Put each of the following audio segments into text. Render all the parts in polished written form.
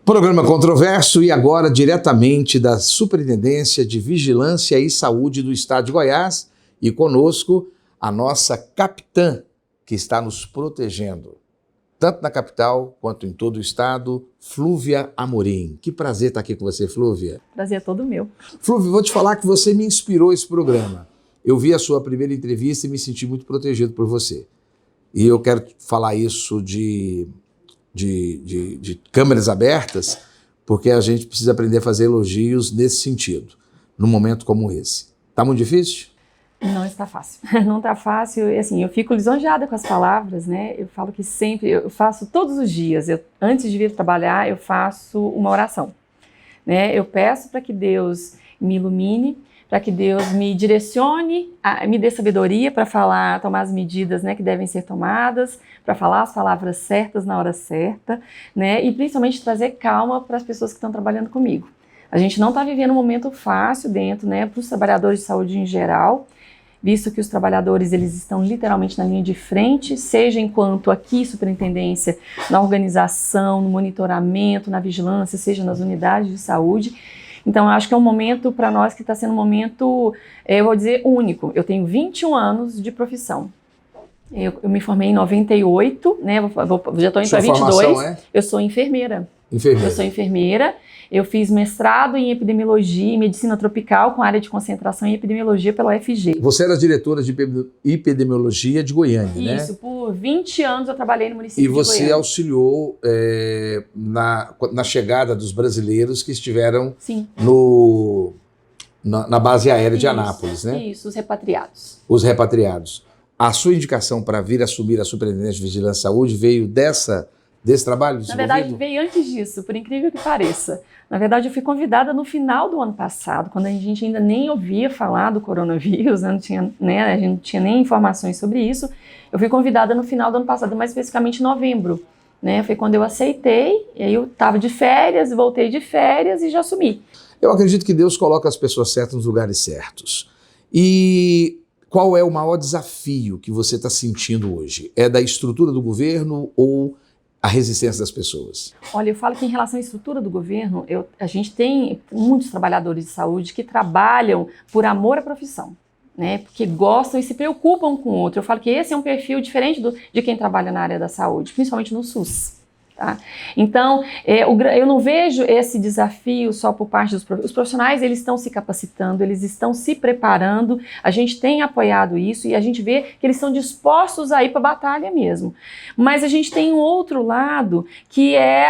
Programa controverso e agora diretamente da Superintendência de Vigilância e Saúde do Estado de Goiás e conosco a nossa capitã que está nos protegendo, tanto na capital quanto em todo o estado, Flúvia Amorim. Que prazer estar aqui com você, Flúvia. Prazer é todo meu. Flúvia, vou te falar que você me inspirou esse programa. Eu vi a sua primeira entrevista e me senti muito protegido por você. E eu quero falar isso de câmeras abertas, porque a gente precisa aprender a fazer elogios nesse sentido, num momento como esse. Tá muito difícil? Não está fácil. Não está fácil. E, assim, eu fico lisonjeada com as palavras, né? Eu falo que sempre, eu faço todos os dias, antes de vir trabalhar, eu faço uma oração, né? Eu peço para que Deus me ilumine, para que Deus me direcione, me dê sabedoria para falar, tomar as medidas, né, que devem ser tomadas, para falar as palavras certas na hora certa, né, e principalmente trazer calma para as pessoas que estão trabalhando comigo. A gente não está vivendo um momento fácil dentro, né, para os trabalhadores de saúde em geral, visto que os trabalhadores eles estão literalmente na linha de frente, seja enquanto aqui, superintendência, na organização, no monitoramento, na vigilância, seja nas unidades de saúde. Então, eu acho que é um momento para nós que está sendo um momento, eu vou dizer, único. Eu tenho 21 anos de profissão. Eu me formei em 98, né? Já estou indo para 22. É? Eu sou enfermeira. Eu sou enfermeira. Eu fiz mestrado em epidemiologia e medicina tropical com área de concentração em epidemiologia pela UFG. Você era diretora de epidemiologia de Goiânia, né? Isso, por 20 anos eu trabalhei no município de Goiânia. E você auxiliou na chegada dos brasileiros que estiveram na base aérea de Anápolis, né? Isso, os repatriados. Os repatriados. A sua indicação para vir assumir a Superintendência de Vigilância e Saúde veio desse trabalho? Na verdade, veio antes disso, por incrível que pareça. Na verdade, eu fui convidada no final do ano passado, quando a gente ainda nem ouvia falar do coronavírus, né? A gente não tinha nem informações sobre isso. Eu fui convidada no final do ano passado, mais especificamente em novembro. Né? Foi quando eu aceitei, e aí eu estava de férias, voltei de férias e já assumi. Eu acredito que Deus coloca as pessoas certas nos lugares certos. E qual é o maior desafio que você está sentindo hoje? É da estrutura do governo ou a resistência das pessoas? Olha, eu falo que em relação à estrutura do governo, a gente tem muitos trabalhadores de saúde que trabalham por amor à profissão, né? Porque gostam e se preocupam com o outro. Eu falo que esse é um perfil diferente de quem trabalha na área da saúde, principalmente no SUS. Tá? Então, eu não vejo esse desafio só por parte dos profissionais. Os profissionais, eles estão se capacitando, eles estão se preparando, a gente tem apoiado isso e a gente vê que eles estão dispostos a ir para a batalha mesmo. Mas a gente tem um outro lado, que é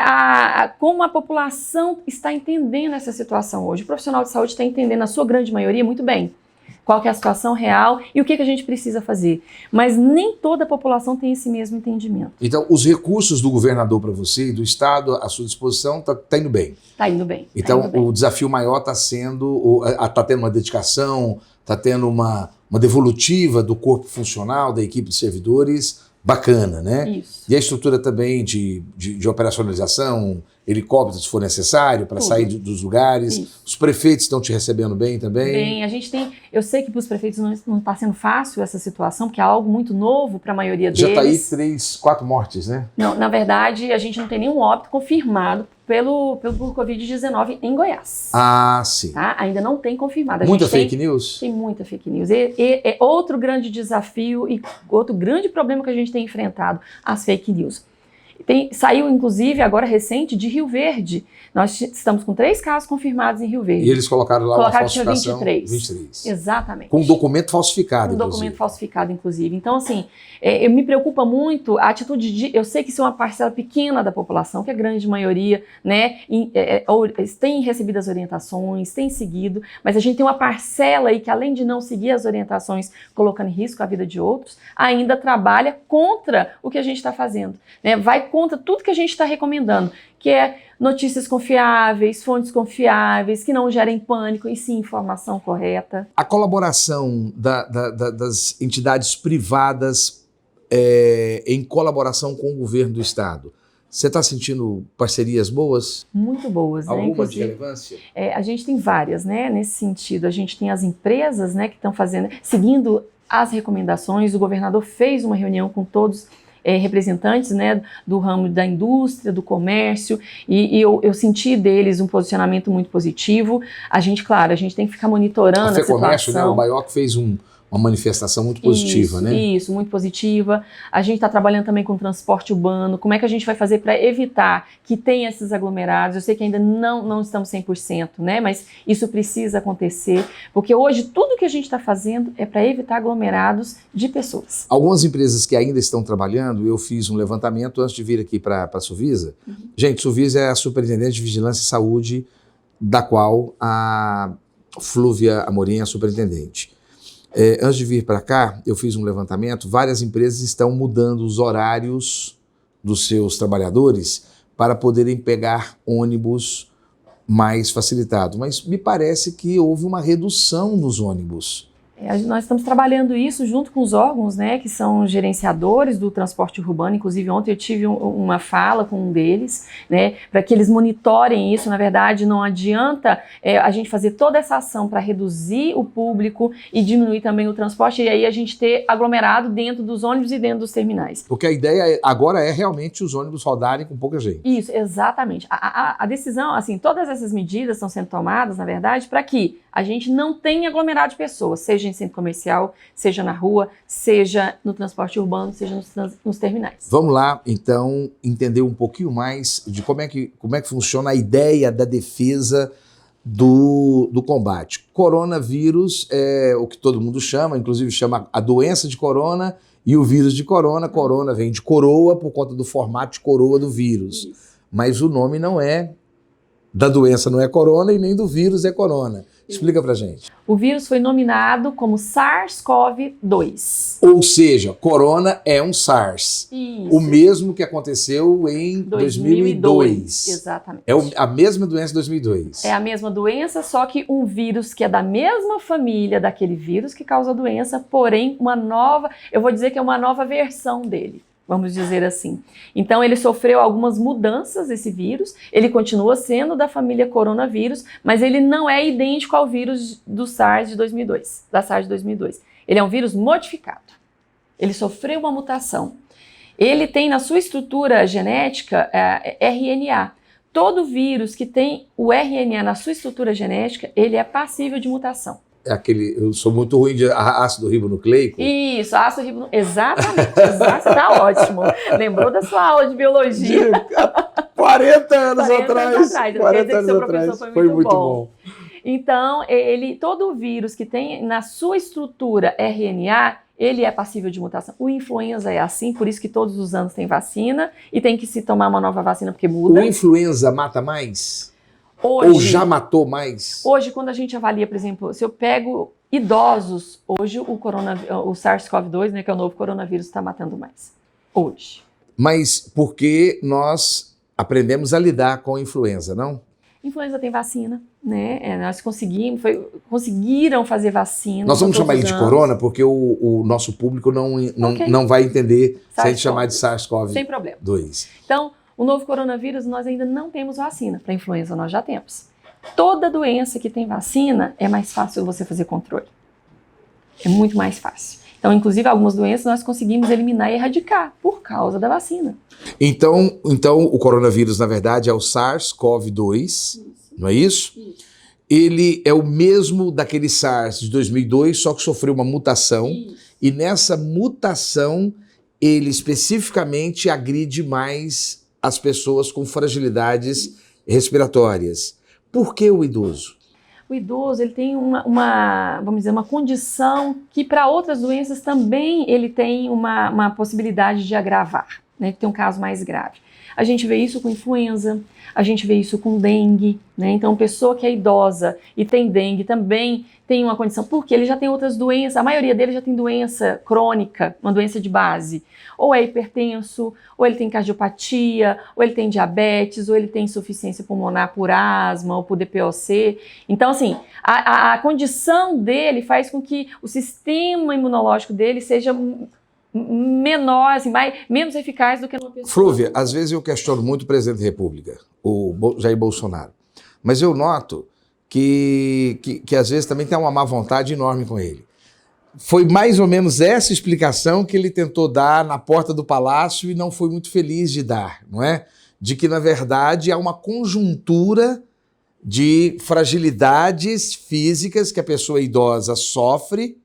como a população está entendendo essa situação hoje. O profissional de saúde está entendendo, na sua grande maioria, muito bem qual que é a situação real e o que a gente precisa fazer. Mas nem toda a população tem esse mesmo entendimento. Então, os recursos do governador para você e do Estado à sua disposição tá indo bem? Está indo bem. Então, o desafio maior está tendo uma dedicação, está tendo uma devolutiva do corpo funcional, da equipe de servidores, bacana, né? Isso. E a estrutura também de operacionalização, helicópteros se for necessário para sair dos lugares. Isso. Os prefeitos estão te recebendo bem também? Bem, a gente tem... Eu sei que para os prefeitos não está sendo fácil essa situação, porque é algo muito novo para a maioria deles. Já está aí 4 mortes, né? Não, na verdade, a gente não tem nenhum óbito confirmado por Covid-19 em Goiás. Ah, sim. Tá? Ainda não tem confirmado. Muita fake news? Tem muita fake news. É outro grande desafio e outro grande problema que a gente tem enfrentado, as fake news. Saiu, inclusive, agora recente, de Rio Verde. Nós estamos com 3 casos confirmados em Rio Verde. E eles colocaram lá uma falsificação? 23. Exatamente. Com documento falsificado, inclusive. Documento falsificado, inclusive. Então, assim, me preocupa muito a atitude de... Eu sei que isso é uma parcela pequena da população, que a grande maioria, né, tem recebido as orientações, tem seguido, mas a gente tem uma parcela aí que, além de não seguir as orientações, colocando em risco a vida de outros, ainda trabalha contra o que a gente está fazendo, né? Vai contra tudo que a gente está recomendando, que é notícias confiáveis, fontes confiáveis, que não gerem pânico e sim informação correta. A colaboração das entidades privadas em colaboração com o governo do Estado Você está sentindo parcerias boas? Muito boas, né? Alguma de Inclusive, relevância? a gente tem várias, né? Nesse sentido, a gente tem as empresas, né, que estão fazendo, seguindo as recomendações. O governador fez uma reunião com todos representantes, né, do ramo da indústria, do comércio, e eu senti deles um posicionamento muito positivo. A gente, claro, a gente tem que ficar monitorando a situação. Comércio, né? O Baioc fez uma manifestação muito positiva, né? Isso, muito positiva. A gente está trabalhando também com transporte urbano. Como é que a gente vai fazer para evitar que tenha esses aglomerados? Eu sei que ainda não estamos 100%, né? Mas isso precisa acontecer, porque hoje tudo que a gente está fazendo é para evitar aglomerados de pessoas. Algumas empresas que ainda estão trabalhando, eu fiz um levantamento antes de vir aqui para a Suvisa. Gente, Suvisa é a Superintendente de Vigilância e Saúde, da qual a Flúvia Amorim é a superintendente. Antes de vir para cá, eu fiz um levantamento, várias empresas estão mudando os horários dos seus trabalhadores para poderem pegar ônibus mais facilitado, mas me parece que houve uma redução nos ônibus. Nós estamos trabalhando isso junto com os órgãos, né, que são gerenciadores do transporte urbano. Inclusive, ontem eu tive uma fala com um deles, né, para que eles monitorem isso. Na verdade, não adianta a gente fazer toda essa ação para reduzir o público e diminuir também o transporte, e aí a gente ter aglomerado dentro dos ônibus e dentro dos terminais. Porque a ideia agora é realmente os ônibus rodarem com pouca gente. Isso, exatamente. A decisão, assim, todas essas medidas estão sendo tomadas, na verdade, para que a gente não tenha aglomerado de pessoas, seja em centro comercial, seja na rua, seja no transporte urbano, seja nos terminais. Vamos lá, então, entender um pouquinho mais de como é que funciona a ideia da defesa do combate. Coronavírus é o que todo mundo chama, inclusive chama a doença de corona e o vírus de corona. Corona vem de coroa por conta do formato de coroa do vírus. Isso. Mas o nome não é da doença, não é corona, e nem do vírus é corona. Explica pra gente. O vírus foi nominado como SARS-CoV-2. Ou seja, corona é um SARS. Isso. O mesmo que aconteceu em 2002. Exatamente. É a mesma doença de 2002. É a mesma doença, só que um vírus que é da mesma família daquele vírus que causa a doença, porém uma nova, eu vou dizer que é uma nova versão dele. Vamos dizer assim. Então, ele sofreu algumas mudanças, esse vírus. Ele continua sendo da família coronavírus, mas ele não é idêntico ao vírus do SARS de 2002, da SARS de 2002. Ele é um vírus modificado. Ele sofreu uma mutação. Ele tem na sua estrutura genética RNA. Todo vírus que tem o RNA na sua estrutura genética, ele é passível de mutação. Eu sou muito ruim de ácido ribonucleico. Isso, ácido ribonucleico. Exatamente. Tá ótimo. Lembrou da sua aula de biologia? 40 anos atrás. 40 anos atrás. Foi muito bom. Então, todo vírus que tem na sua estrutura RNA, ele é passível de mutação. O influenza é assim, por isso que todos os anos tem vacina e tem que se tomar uma nova vacina porque muda. O influenza mata mais? Hoje, ou já matou mais? Hoje, quando a gente avalia, por exemplo, se eu pego idosos, hoje o SARS-CoV-2, né, que é o novo coronavírus, está matando mais. Hoje. Mas porque nós aprendemos a lidar com a influenza, não? Influenza tem vacina, né? Nós conseguiram fazer vacina. Nós vamos chamar ele de corona porque o nosso público não vai entender se a gente chamar de SARS-CoV-2. Sem problema. Então, o novo coronavírus, nós ainda não temos vacina. Para a influenza, nós já temos. Toda doença que tem vacina, é mais fácil você fazer controle. É muito mais fácil. Então, inclusive, algumas doenças nós conseguimos eliminar e erradicar por causa da vacina. Então o coronavírus, na verdade, é o SARS-CoV-2, não é isso? Isso. Ele é o mesmo daquele SARS de 2002, só que sofreu uma mutação. Isso. E nessa mutação, ele especificamente agride mais as pessoas com fragilidades respiratórias. Por que o idoso? O idoso, ele tem vamos dizer, uma condição que para outras doenças também ele tem uma possibilidade de agravar, né, que tem um caso mais grave. A gente vê isso com influenza, a gente vê isso com dengue, né? Então, pessoa que é idosa e tem dengue também tem uma condição, porque ele já tem outras doenças, a maioria deles já tem doença crônica, uma doença de base. Ou é hipertenso, ou ele tem cardiopatia, ou ele tem diabetes, ou ele tem insuficiência pulmonar por asma ou por DPOC. Então, assim, a condição dele faz com que o sistema imunológico dele seja menor, assim, menos eficaz do que numa pessoa. Flúvia, às vezes eu questiono muito o presidente da República, o Jair Bolsonaro, mas eu noto que às vezes também tem uma má vontade enorme com ele. Foi mais ou menos essa explicação que ele tentou dar na porta do palácio e não foi muito feliz de dar, não é? De que, na verdade, há uma conjuntura de fragilidades físicas que a pessoa idosa sofre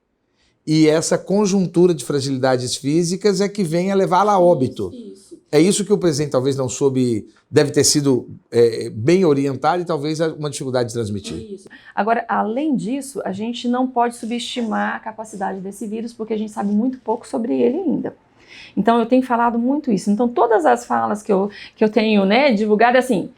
e essa conjuntura de fragilidades físicas é que vem a levá-la a óbito. Isso. É isso que o presidente talvez não soube, deve ter sido bem orientado e talvez uma dificuldade de transmitir. Isso. Agora, além disso, a gente não pode subestimar a capacidade desse vírus porque a gente sabe muito pouco sobre ele ainda. Então, eu tenho falado muito isso. Então, todas as falas que eu tenho, né, divulgado é assim,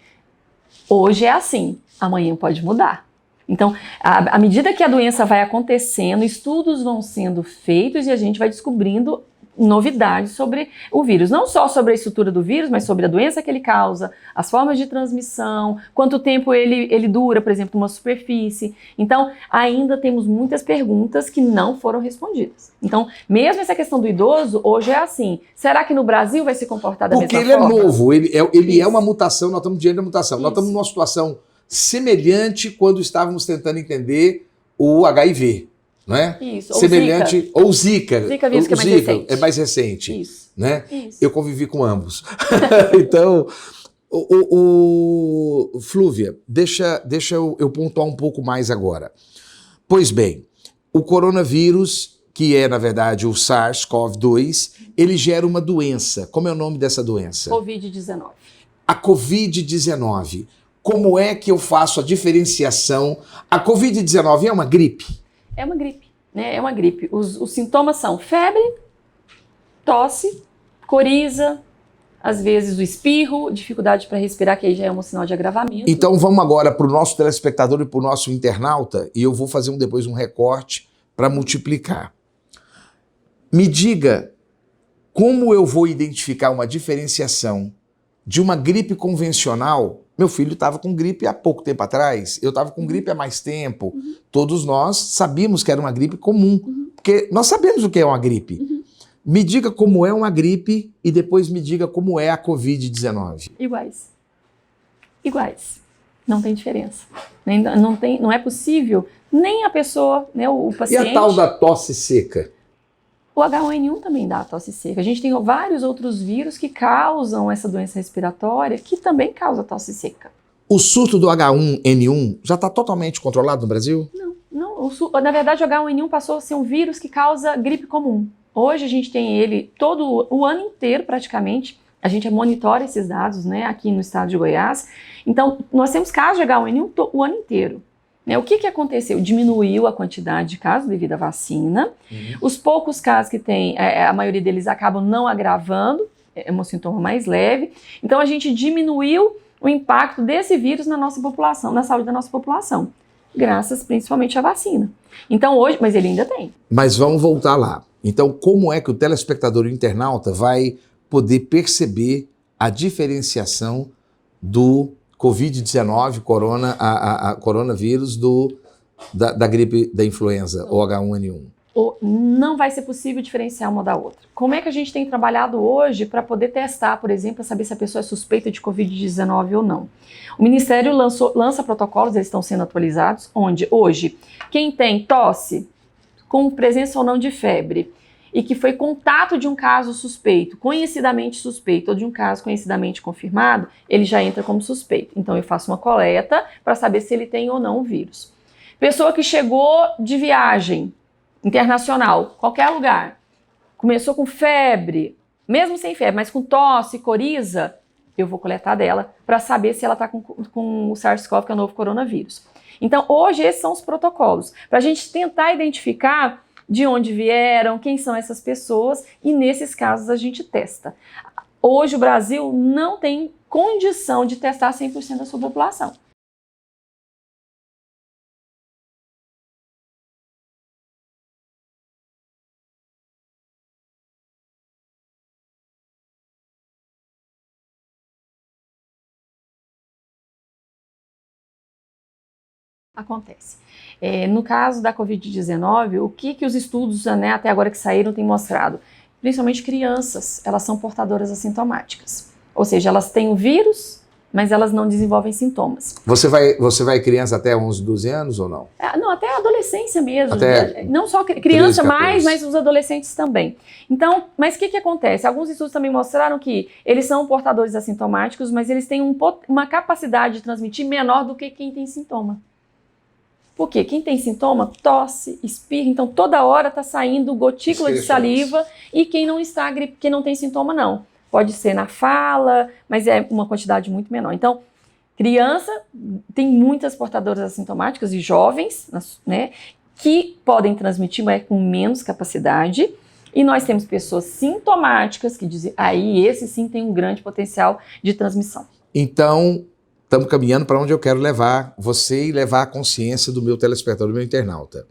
hoje é assim, amanhã pode mudar. Então, à medida que a doença vai acontecendo, estudos vão sendo feitos e a gente vai descobrindo novidades sobre o vírus. Não só sobre a estrutura do vírus, mas sobre a doença que ele causa, as formas de transmissão, quanto tempo ele dura, por exemplo, numa superfície. Então, ainda temos muitas perguntas que não foram respondidas. Então, mesmo essa questão do idoso, hoje é assim. Será que no Brasil vai se comportar da mesma forma? Porque ele é novo, ele é uma mutação, nós estamos diante da mutação. Isso. Nós estamos numa situação semelhante quando estávamos tentando entender o HIV, não é? Isso, semelhante, ou Zika. Zika vírus que é mais recente. É mais recente. Isso. Né? Isso. Eu convivi com ambos. Então, Flúvia, deixa eu pontuar um pouco mais agora. Pois bem, o coronavírus, que é, na verdade, o SARS-CoV-2, ele gera uma doença. Como é o nome dessa doença? Covid-19. A Covid-19. Como é que eu faço a diferenciação? A Covid-19 é uma gripe? É uma gripe, né? É uma gripe. Os sintomas são febre, tosse, coriza, às vezes o espirro, dificuldade para respirar, que aí já é um sinal de agravamento. Então vamos agora para o nosso telespectador e para o nosso internauta, e eu vou fazer depois um recorte para multiplicar. Me diga como eu vou identificar uma diferenciação de uma gripe convencional. Meu filho estava com gripe há pouco tempo atrás, eu estava com gripe há mais tempo. Todos nós sabíamos que era uma gripe comum, porque nós sabemos o que é uma gripe. Me diga como é uma gripe e depois me diga como é a Covid-19. Iguais. Iguais. Não tem diferença. Não é possível nem a pessoa, né, o paciente... E a tal da tosse seca? O H1N1 também dá tosse seca. A gente tem vários outros vírus que causam essa doença respiratória, que também causa tosse seca. O surto do H1N1 já está totalmente controlado no Brasil? Não. Na verdade, o H1N1 passou a ser um vírus que causa gripe comum. Hoje a gente tem ele todo o ano inteiro praticamente. A gente monitora esses dados, né, aqui no estado de Goiás. Então, nós temos casos de H1N1 o ano inteiro. O que aconteceu? Diminuiu a quantidade de casos devido à vacina. Os poucos casos que tem, a maioria deles acabam não agravando, é um sintoma mais leve. Então a gente diminuiu o impacto desse vírus na nossa população, na saúde da nossa população, graças principalmente à vacina. Então hoje, mas ele ainda tem. Mas vamos voltar lá. Então como é que o telespectador e o internauta vai poder perceber a diferenciação do Covid-19, coronavírus da gripe da influenza, ou H1N1? Não vai ser possível diferenciar uma da outra. Como é que a gente tem trabalhado hoje para poder testar, por exemplo, para saber se a pessoa é suspeita de Covid-19 ou não? O Ministério lança protocolos, eles estão sendo atualizados, onde hoje quem tem tosse, com presença ou não de febre, e que foi contato de um caso suspeito, conhecidamente suspeito, ou de um caso conhecidamente confirmado, ele já entra como suspeito. Então eu faço uma coleta para saber se ele tem ou não o vírus. Pessoa que chegou de viagem internacional, qualquer lugar, começou com febre, mesmo sem febre, mas com tosse, coriza, eu vou coletar dela para saber se ela está com o SARS-CoV, que é o novo coronavírus. Então hoje esses são os protocolos, para a gente tentar identificar de onde vieram, quem são essas pessoas, e nesses casos a gente testa. Hoje o Brasil não tem condição de testar 100% da sua população. Acontece. No caso da Covid-19, o que os estudos, né, até agora que saíram têm mostrado? principalmente crianças, elas são portadoras assintomáticas. Ou seja, elas têm o vírus, mas elas não desenvolvem sintomas. Você vai criança até 11, 12 anos ou não? Não, até a adolescência mesmo. Até não só criança 13, mais, mas os adolescentes também. Então, mas o que acontece? Alguns estudos também mostraram que eles são portadores assintomáticos, mas eles têm uma capacidade de transmitir menor do que quem tem sintoma. Por quê? Quem tem sintoma, tosse, espirra, então toda hora está saindo gotícula de saliva, e quem não tem sintoma, não. Pode ser na fala, mas é uma quantidade muito menor. Então, criança tem muitas portadoras assintomáticas e jovens, né, que podem transmitir, mas com menos capacidade. E nós temos pessoas sintomáticas que dizem, esse sim tem um grande potencial de transmissão. Então, estamos caminhando para onde eu quero levar você e levar a consciência do meu telespectador, do meu internauta.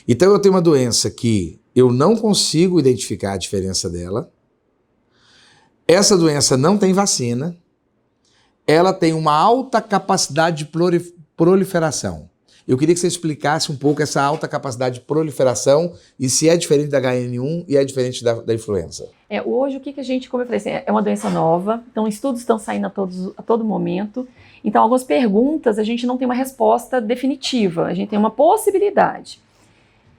Então, eu tenho uma doença que eu não consigo identificar a diferença dela. Essa doença não tem vacina, ela tem uma alta capacidade de proliferação. Eu queria que você explicasse um pouco essa alta capacidade de proliferação e se é diferente da HN1 e é diferente da influenza. Hoje, como eu falei, assim, é uma doença nova, então estudos estão saindo a todo momento. Então, algumas perguntas a gente não tem uma resposta definitiva, a gente tem uma possibilidade.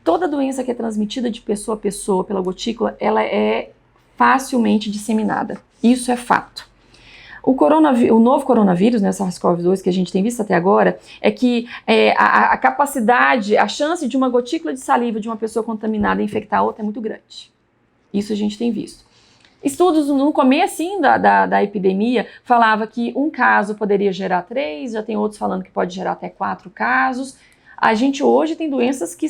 Toda doença que é transmitida de pessoa a pessoa pela gotícula, ela é facilmente disseminada. Isso é fato. O novo coronavírus, né, SARS-CoV-2, que a gente tem visto até agora, é que a capacidade, a chance de uma gotícula de saliva de uma pessoa contaminada infectar a outra é muito grande. Isso a gente tem visto. Estudos no comecinho da epidemia falava que um caso poderia gerar 3, já tem outros falando que pode gerar até 4 casos. A gente hoje tem doenças que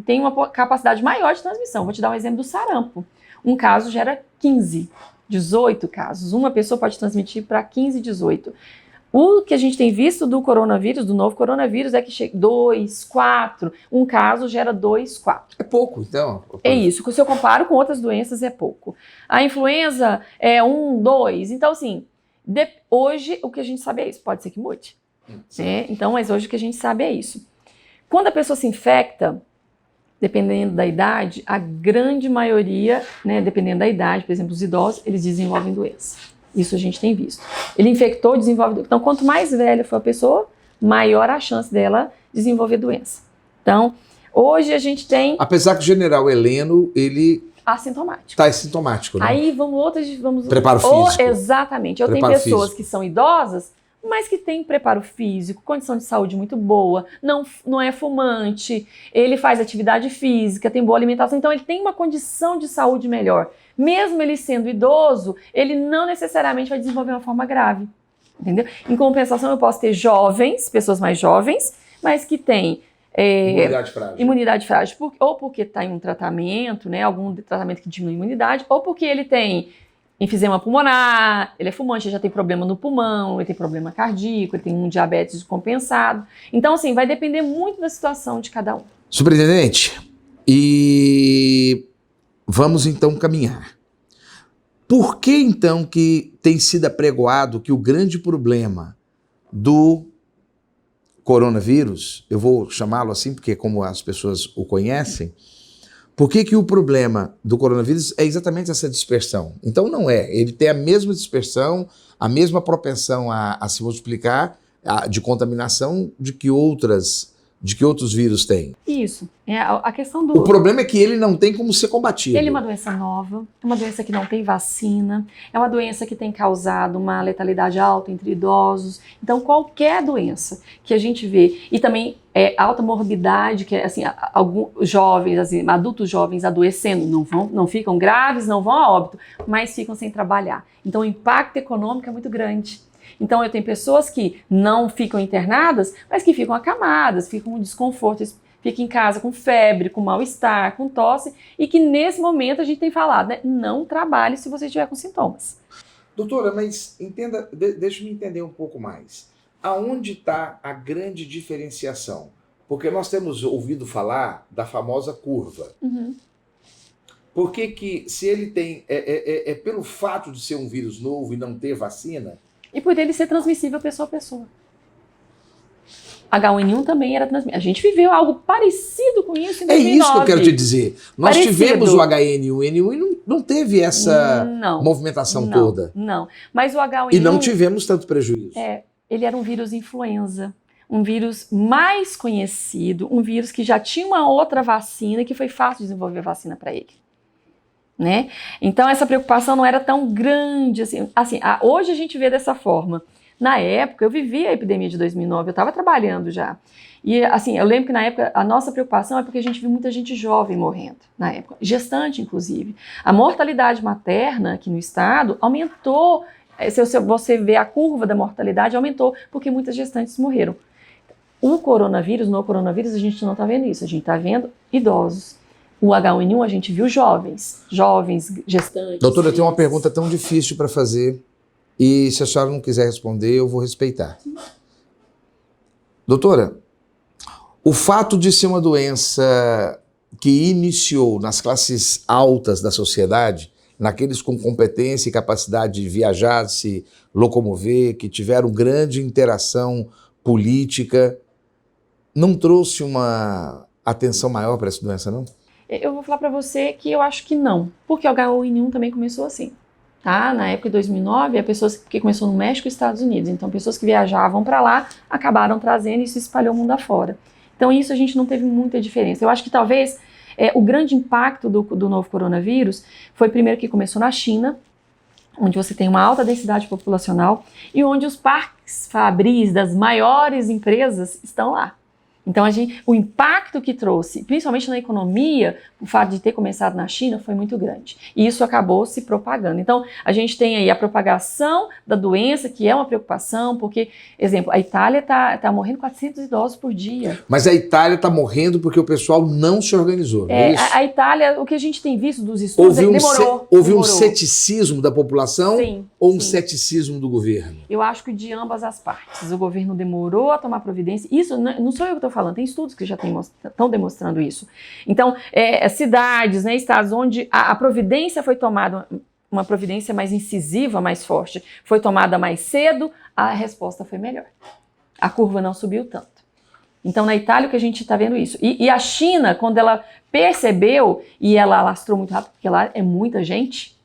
têm uma capacidade maior de transmissão. Vou te dar um exemplo do sarampo. Um caso gera 15, 18 casos. Uma pessoa pode transmitir para 15, 18. O que a gente tem visto do coronavírus, do novo coronavírus, é que chega 2, 4. Um caso gera 2, 4. É pouco, então. É isso. Se eu comparo com outras doenças, é pouco. A influenza é 1, 2. Então, assim, hoje o que a gente sabe é isso. Pode ser que mude. Né? Então, mas hoje o que a gente sabe é isso. Quando a pessoa se infecta, dependendo da idade, a grande maioria, né, dependendo da idade, por exemplo, os idosos, eles desenvolvem doença. Isso a gente tem visto. Ele infectou, desenvolve doença. Então, quanto mais velha for a pessoa, maior a chance dela desenvolver doença. Então, hoje a gente tem... Apesar que o general Heleno, ele... assintomático. Está assintomático, né? Aí vamos... Preparo físico. Exatamente. Eu tenho pessoas que são idosas, mas que tem preparo físico, condição de saúde muito boa, não é fumante, ele faz atividade física, tem boa alimentação, então ele tem uma condição de saúde melhor. Mesmo ele sendo idoso, ele não necessariamente vai desenvolver uma forma grave, entendeu? Em compensação, eu posso ter pessoas mais jovens, mas que têm imunidade frágil, ou porque está em um tratamento, né, algum tratamento que diminui a imunidade, ou porque ele tem enfisema pulmonar, ele é fumante, ele já tem problema no pulmão, ele tem problema cardíaco, ele tem um diabetes descompensado. Então, assim, vai depender muito da situação de cada um. Superintendente, e vamos então caminhar. Por que então que tem sido apregoado que o grande problema do coronavírus, eu vou chamá-lo assim porque como as pessoas o conhecem, por que o problema do coronavírus é exatamente essa dispersão? Então não é, ele tem a mesma dispersão, a mesma propensão a se multiplicar de contaminação de que outros vírus têm. Isso, a questão do... O problema é que ele não tem como ser combatido. Ele é uma doença nova, é uma doença que não tem vacina, é uma doença que tem causado uma letalidade alta entre idosos. Então qualquer doença que a gente vê, e também alta morbidade, que é assim, alguns jovens, assim, adultos jovens adoecendo, não ficam graves, não vão a óbito, mas ficam sem trabalhar. Então o impacto econômico é muito grande. Então eu tenho pessoas que não ficam internadas, mas que ficam acamadas, ficam com desconforto, ficam em casa com febre, com mal-estar, com tosse, e que nesse momento a gente tem falado, né, não trabalhe se você estiver com sintomas. Doutora, mas entenda, deixa eu entender um pouco mais. Aonde está a grande diferenciação? Porque nós temos ouvido falar da famosa curva. Uhum. Por que se ele tem... É pelo fato de ser um vírus novo e não ter vacina? E por ele ser transmissível pessoa a pessoa. H1N1 também era transmissível. A gente viveu algo parecido com isso em 2009. É isso que eu quero te dizer. Nós tivemos o H1N1 e não teve essa movimentação toda. Não, mas o H1N1... E não tivemos tanto prejuízo. Ele era um vírus influenza, um vírus mais conhecido, um vírus que já tinha uma outra vacina e que foi fácil desenvolver vacina para ele. Né? Então essa preocupação não era tão grande assim. Hoje a gente vê dessa forma. Na época, eu vivi a epidemia de 2009, eu estava trabalhando já. E assim, eu lembro que na época a nossa preocupação é porque a gente viu muita gente jovem morrendo, na época, gestante inclusive. A mortalidade materna aqui no estado aumentou, se você vê a curva da mortalidade, aumentou porque muitas gestantes morreram. No coronavírus, a gente não está vendo isso, a gente está vendo idosos. O H1N1 a gente viu jovens, gestantes. Doutora, eu tenho uma pergunta tão difícil para fazer e se a senhora não quiser responder, eu vou respeitar. Doutora, o fato de ser uma doença que iniciou nas classes altas da sociedade, naqueles com competência e capacidade de viajar, de se locomover, que tiveram grande interação política, não trouxe uma atenção maior para essa doença, não? Eu vou falar para você que eu acho que não, porque o H1N1 também começou assim. Tá? Na época de 2009, porque começou no México e Estados Unidos, então pessoas que viajavam para lá acabaram trazendo e isso espalhou o mundo afora. Então isso a gente não teve muita diferença. Eu acho que talvez o grande impacto do novo coronavírus foi primeiro que começou na China, onde você tem uma alta densidade populacional e onde os parques fabris das maiores empresas estão lá. Então o impacto que trouxe, principalmente na economia, o fato de ter começado na China foi muito grande. E isso acabou se propagando. Então a gente tem aí a propagação da doença, que é uma preocupação, porque, exemplo, a Itália está morrendo 400 idosos por dia. Mas a Itália está morrendo porque o pessoal não se organizou, não é isso? A Itália, o que a gente tem visto dos estudos, demorou. Houve um ceticismo da população ou um sim. ceticismo do governo? Eu acho que de ambas as partes. O governo demorou a tomar providência. Isso não sou eu que estou falando, tem estudos que já estão demonstrando isso. Então, cidades, né, estados onde a providência foi tomada, uma providência mais incisiva, mais forte, foi tomada mais cedo, a resposta foi melhor. A curva não subiu tanto. Então, na Itália, o que a gente está vendo isso. E a China, quando ela percebeu, e ela alastrou muito rápido, porque lá é muita gente,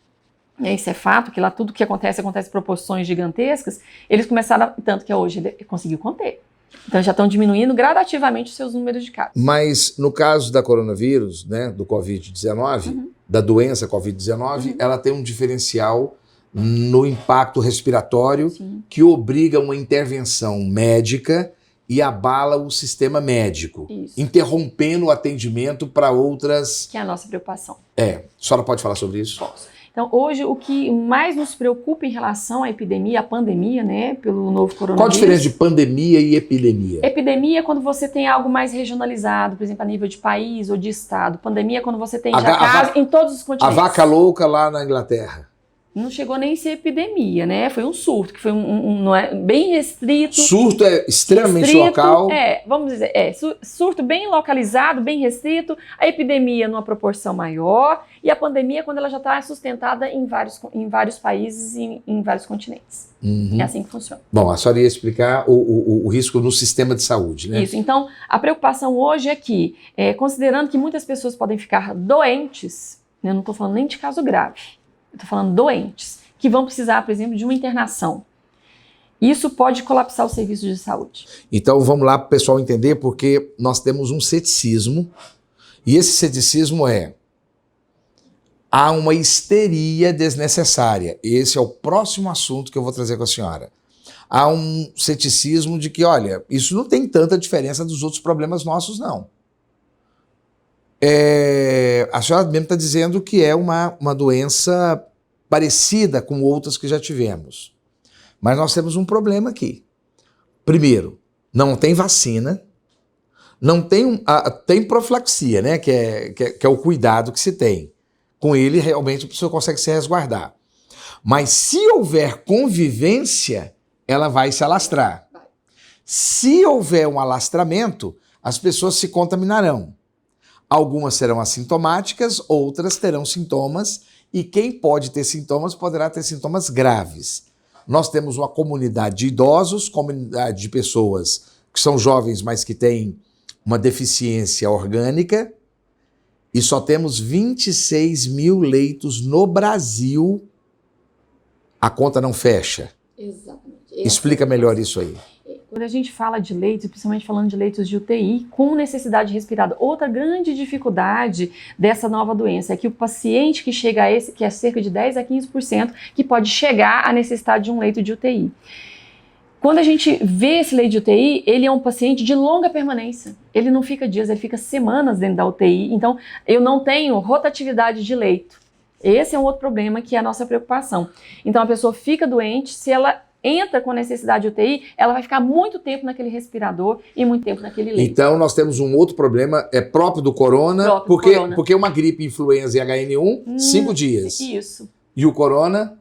isso é fato, que lá tudo que acontece em proporções gigantescas, eles começaram, tanto que hoje ele conseguiu conter. Então já estão diminuindo gradativamente os seus números de casos. Mas no caso da coronavírus, né, do Covid-19, da doença Covid-19, ela tem um diferencial no impacto respiratório que obriga uma intervenção médica e abala o sistema médico, interrompendo o atendimento para outras... Que é a nossa preocupação. A senhora pode falar sobre isso? Posso. Então, hoje, o que mais nos preocupa em relação à epidemia, à pandemia, né, pelo novo coronavírus... Qual a diferença de pandemia e epidemia? Epidemia é quando você tem algo mais regionalizado, por exemplo, a nível de país ou de estado. Pandemia é quando você tem casos em todos os continentes. A vaca louca lá na Inglaterra. Não chegou nem a ser epidemia, né? Foi um surto, que foi não é, bem restrito. Surto é extremamente local. Vamos dizer, surto bem localizado, bem restrito. A epidemia numa proporção maior. E a pandemia quando ela já está sustentada em vários países e em vários continentes. É assim que funciona. Bom, a senhora ia explicar o risco no sistema de saúde, né? Isso. Então, a preocupação hoje é que, considerando que muitas pessoas podem ficar doentes, eu não estou falando nem de caso grave, eu estou falando doentes, que vão precisar, por exemplo, de uma internação. Isso pode colapsar os serviços de saúde. Então vamos lá para o pessoal entender, porque nós temos um ceticismo, e esse ceticismo há uma histeria desnecessária. Esse é o próximo assunto que eu vou trazer com a senhora. Há um ceticismo de que, olha, isso não tem tanta diferença dos outros problemas nossos, não. A senhora mesmo está dizendo que é uma doença parecida com outras que já tivemos. Mas nós temos um problema aqui. Primeiro, não tem vacina, não tem, tem profilaxia, né? Que é o cuidado que se tem. Com ele, realmente, a pessoa consegue se resguardar. Mas se houver convivência, ela vai se alastrar. Se houver um alastramento, as pessoas se contaminarão. Algumas serão assintomáticas, outras terão sintomas, e quem pode ter sintomas poderá ter sintomas graves. Nós temos uma comunidade de idosos, comunidade de pessoas que são jovens, mas que têm uma deficiência orgânica, E só temos 26 mil leitos no Brasil. A conta não fecha. Exatamente. Explica melhor isso aí. Quando a gente fala de leitos, principalmente falando de leitos de UTI, com necessidade de respirador, outra grande dificuldade dessa nova doença é que o paciente que chega a esse, que é cerca de 10 a 15%, que pode chegar à necessidade de um leito de UTI. Quando a gente vê esse leito de UTI, ele é um paciente de longa permanência. Ele não fica dias, ele fica semanas dentro da UTI. Então, eu não tenho rotatividade de leito. Esse é um outro problema que é a nossa preocupação. Então, a pessoa fica doente, se ela entra com necessidade de UTI, ela vai ficar muito tempo naquele respirador e muito tempo naquele leito. Então, nós temos um outro problema, é próprio do corona, porque uma gripe, influenza e HN1, 5 dias. Isso. E o corona?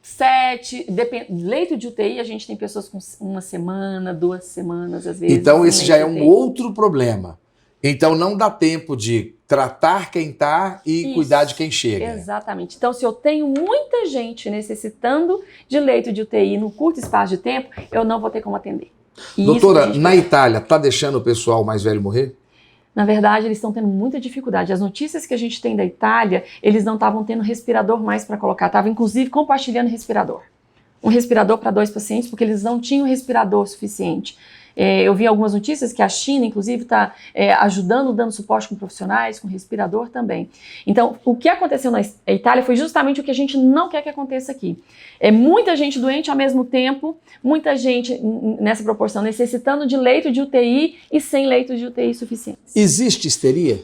7, leito de UTI, a gente tem pessoas com 1 semana, 2 semanas, às vezes. Então, esse já é um outro problema. Então, não dá tempo de tratar quem está e cuidar de quem chega. Exatamente. Então, se eu tenho muita gente necessitando de leito de UTI no curto espaço de tempo, eu não vou ter como atender. Doutora, na Itália, está deixando o pessoal mais velho morrer? Na verdade, eles estão tendo muita dificuldade. As notícias que a gente tem da Itália, eles não estavam tendo respirador mais para colocar. Estavam, inclusive, compartilhando respirador. Um respirador para 2 pacientes, porque eles não tinham respirador suficiente. Eu vi algumas notícias que a China, inclusive, está ajudando, dando suporte com profissionais, com respirador também. Então, o que aconteceu na Itália foi justamente o que a gente não quer que aconteça aqui. É muita gente doente ao mesmo tempo, muita gente nessa proporção necessitando de leito de UTI e sem leito de UTI suficientes. Existe histeria?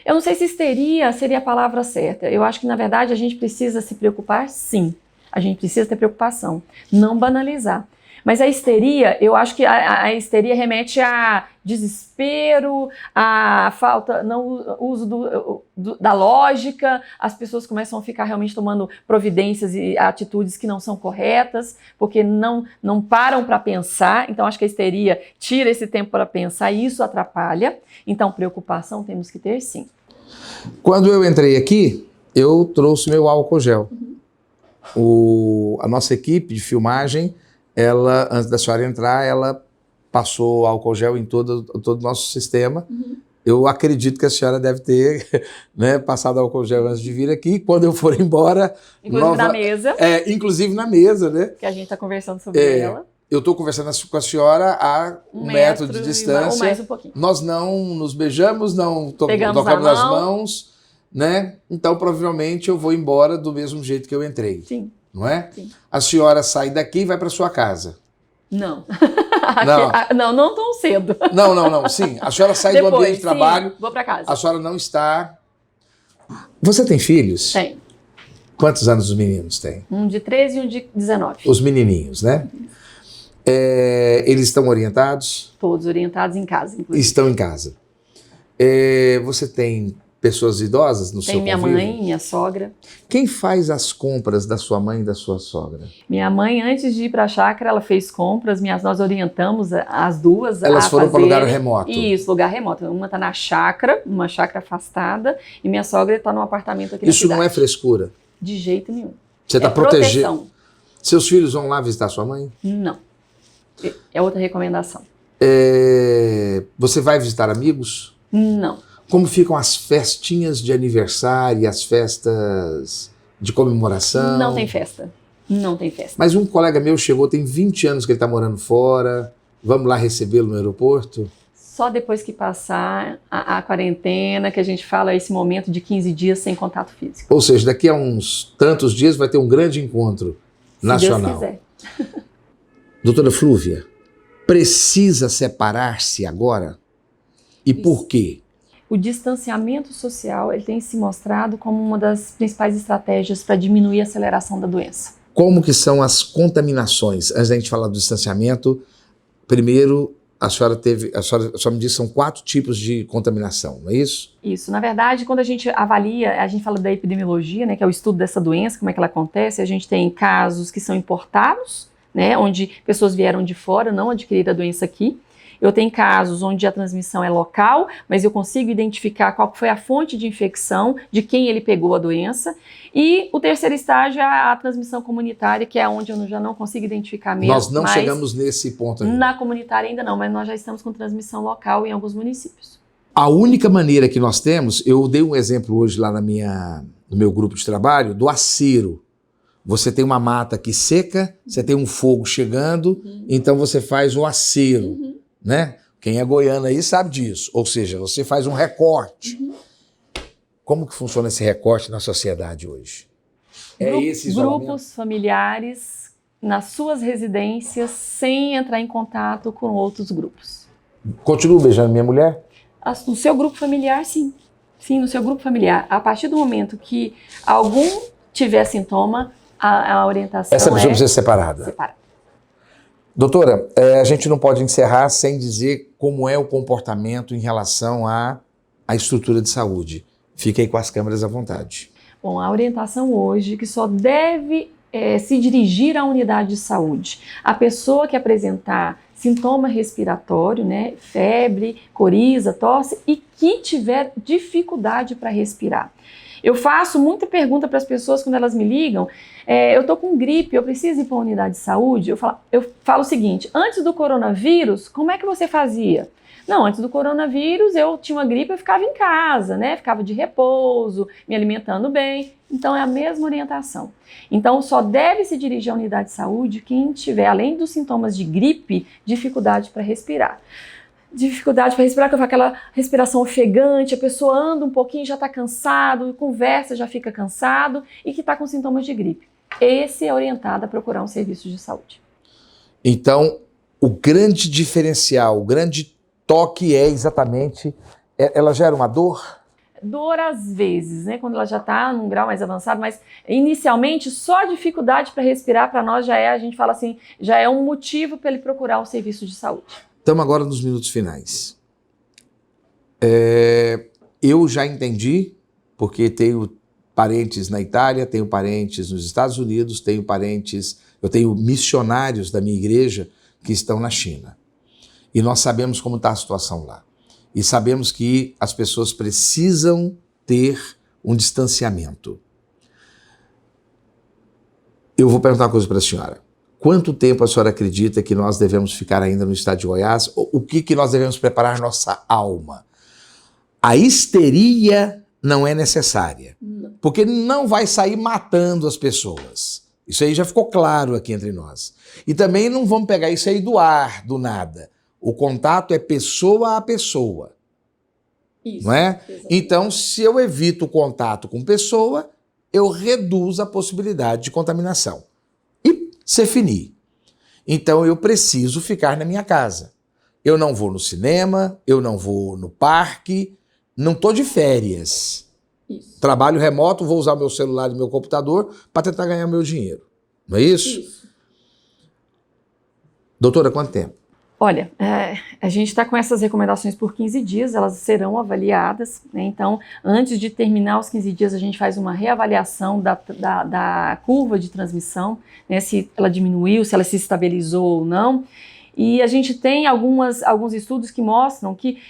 Eu não sei se histeria seria a palavra certa. Eu acho que, na verdade, a gente precisa se preocupar, sim. A gente precisa ter preocupação, não banalizar. Mas a histeria, eu acho que a histeria remete a desespero, a falta, não uso da lógica, as pessoas começam a ficar realmente tomando providências e atitudes que não são corretas, porque não param para pensar. Então, acho que a histeria tira esse tempo para pensar e isso atrapalha. Então, preocupação temos que ter, sim. Quando eu entrei aqui, eu trouxe meu álcool gel. A nossa equipe de filmagem, ela, antes da senhora entrar, ela passou álcool gel em todo o nosso sistema. Eu acredito que a senhora deve ter, né, passado álcool gel antes de vir aqui. Quando eu for embora... Inclusive na mesa. Inclusive na mesa, né? Que a gente está conversando sobre ela. Eu estou conversando com a senhora a 1 metro de distância. Ou mais um pouquinho. Nós não nos beijamos, não tocamos nas mãos, né? Então, provavelmente, eu vou embora do mesmo jeito que eu entrei. Sim. Não é? Sim. A senhora sai daqui e vai para sua casa. Não. Não tão cedo. Não. Sim, a senhora sai do ambiente de trabalho. Vou para casa. A senhora não está... Você tem filhos? Tenho. Quantos anos os meninos têm? Um de 13 e um de 19. Os menininhos, né? Eles estão orientados? Todos orientados em casa, inclusive. Estão em casa. Você tem pessoas idosas no seu convívio? Tem minha mãe, minha sogra. Quem faz as compras da sua mãe e da sua sogra? Minha mãe, antes de ir para a chácara, ela fez compras. Nós orientamos as duas. Elas foram para lugar remoto? Isso, lugar remoto. Uma está na chácara, uma chácara afastada, e minha sogra está num apartamento aqui na cidade. Isso não é frescura? De jeito nenhum. Você está protegendo? Seus filhos vão lá visitar sua mãe? Não. É outra recomendação. Você vai visitar amigos? Não. Como ficam as festinhas de aniversário e as festas de comemoração? Não tem festa. Não tem festa. Mas um colega meu chegou, tem 20 anos que ele está morando fora. Vamos lá recebê-lo no aeroporto? Só depois que passar a quarentena, que a gente fala esse momento de 15 dias sem contato físico. Ou seja, daqui a uns tantos dias vai ter um grande encontro nacional. Se Deus quiser. Doutora Flúvia, precisa separar-se agora? E por quê? O distanciamento social ele tem se mostrado como uma das principais estratégias para diminuir a aceleração da doença. Como que são as contaminações? Antes da gente falar do distanciamento, primeiro, a senhora me disse que são 4 tipos de contaminação, não é isso? Isso. Na verdade, quando a gente avalia, a gente fala da epidemiologia, né, que é o estudo dessa doença, como é que ela acontece, a gente tem casos que são importados, né, onde pessoas vieram de fora, não adquiriram a doença aqui. Eu tenho casos onde a transmissão é local, mas eu consigo identificar qual foi a fonte de infecção, de quem ele pegou a doença. E o terceiro estágio é a transmissão comunitária, que é onde eu já não consigo identificar mesmo. Nós não chegamos nesse ponto ainda. Na comunitária ainda não, mas nós já estamos com transmissão local em alguns municípios. A única maneira que nós temos, eu dei um exemplo hoje lá no meu grupo de trabalho, do acero. Você tem uma mata aqui seca, você tem um fogo chegando, então você faz o acero, né? Quem é goiano aí sabe disso. Ou seja, você faz um recorte. Como que funciona esse recorte na sociedade hoje? Esse isolamento? Grupos familiares nas suas residências sem entrar em contato com outros grupos. Continuo beijando minha mulher? No seu grupo familiar, sim. Sim, no seu grupo familiar. A partir do momento que algum tiver sintoma, a orientação essa pessoa é precisa ser separada. Doutora, a gente não pode encerrar sem dizer como é o comportamento em relação à estrutura de saúde. Fique aí com as câmeras à vontade. Bom, a orientação hoje é que só deve se dirigir à unidade de saúde a pessoa que apresentar sintoma respiratório, né, febre, coriza, tosse e que tiver dificuldade para respirar. Eu faço muita pergunta para as pessoas quando elas me ligam, eu estou com gripe, eu preciso ir para a unidade de saúde? Eu falo o seguinte, antes do coronavírus, como é que você fazia? Não, antes do coronavírus eu tinha uma gripe, eu ficava em casa, né? Ficava de repouso, me alimentando bem. Então é a mesma orientação. Então só deve se dirigir à unidade de saúde quem tiver, além dos sintomas de gripe, dificuldade para respirar. Dificuldade para respirar, que eu falo aquela respiração ofegante, a pessoa anda um pouquinho, já está cansado, conversa, já fica cansado e que está com sintomas de gripe. Esse é orientado a procurar um serviço de saúde. Então, o grande diferencial, o grande toque é exatamente, ela gera uma dor? Dor às vezes, né, quando ela já está num grau mais avançado, mas inicialmente só a dificuldade para respirar para nós a gente fala assim, já é um motivo para ele procurar um serviço de saúde. Estamos agora nos minutos finais. Eu já entendi, porque tenho parentes na Itália, tenho parentes nos Estados Unidos, eu tenho missionários da minha igreja que estão na China. E nós sabemos como está a situação lá. E sabemos que as pessoas precisam ter um distanciamento. Eu vou perguntar uma coisa para a senhora. Quanto tempo a senhora acredita que nós devemos ficar ainda no estado de Goiás? O que nós devemos preparar nossa alma? A histeria não é necessária, porque não vai sair matando as pessoas. Isso aí já ficou claro aqui entre nós. E também não vamos pegar isso aí do ar, do nada. O contato é pessoa a pessoa. Isso, não é? Exatamente. Então, se eu evito o contato com pessoa, eu reduzo a possibilidade de contaminação. E c'est fini. Então, eu preciso ficar na minha casa. Eu não vou no cinema, eu não vou no parque, não estou de férias. Isso. Trabalho remoto, vou usar meu celular e meu computador para tentar ganhar meu dinheiro. Não é isso? Isso. Doutora, quanto tempo? Olha, a gente está com essas recomendações por 15 dias, elas serão avaliadas, né? Então, antes de terminar os 15 dias, a gente faz uma reavaliação da curva de transmissão, né? Se ela diminuiu, se ela se estabilizou ou não. E a gente tem alguns estudos que mostram que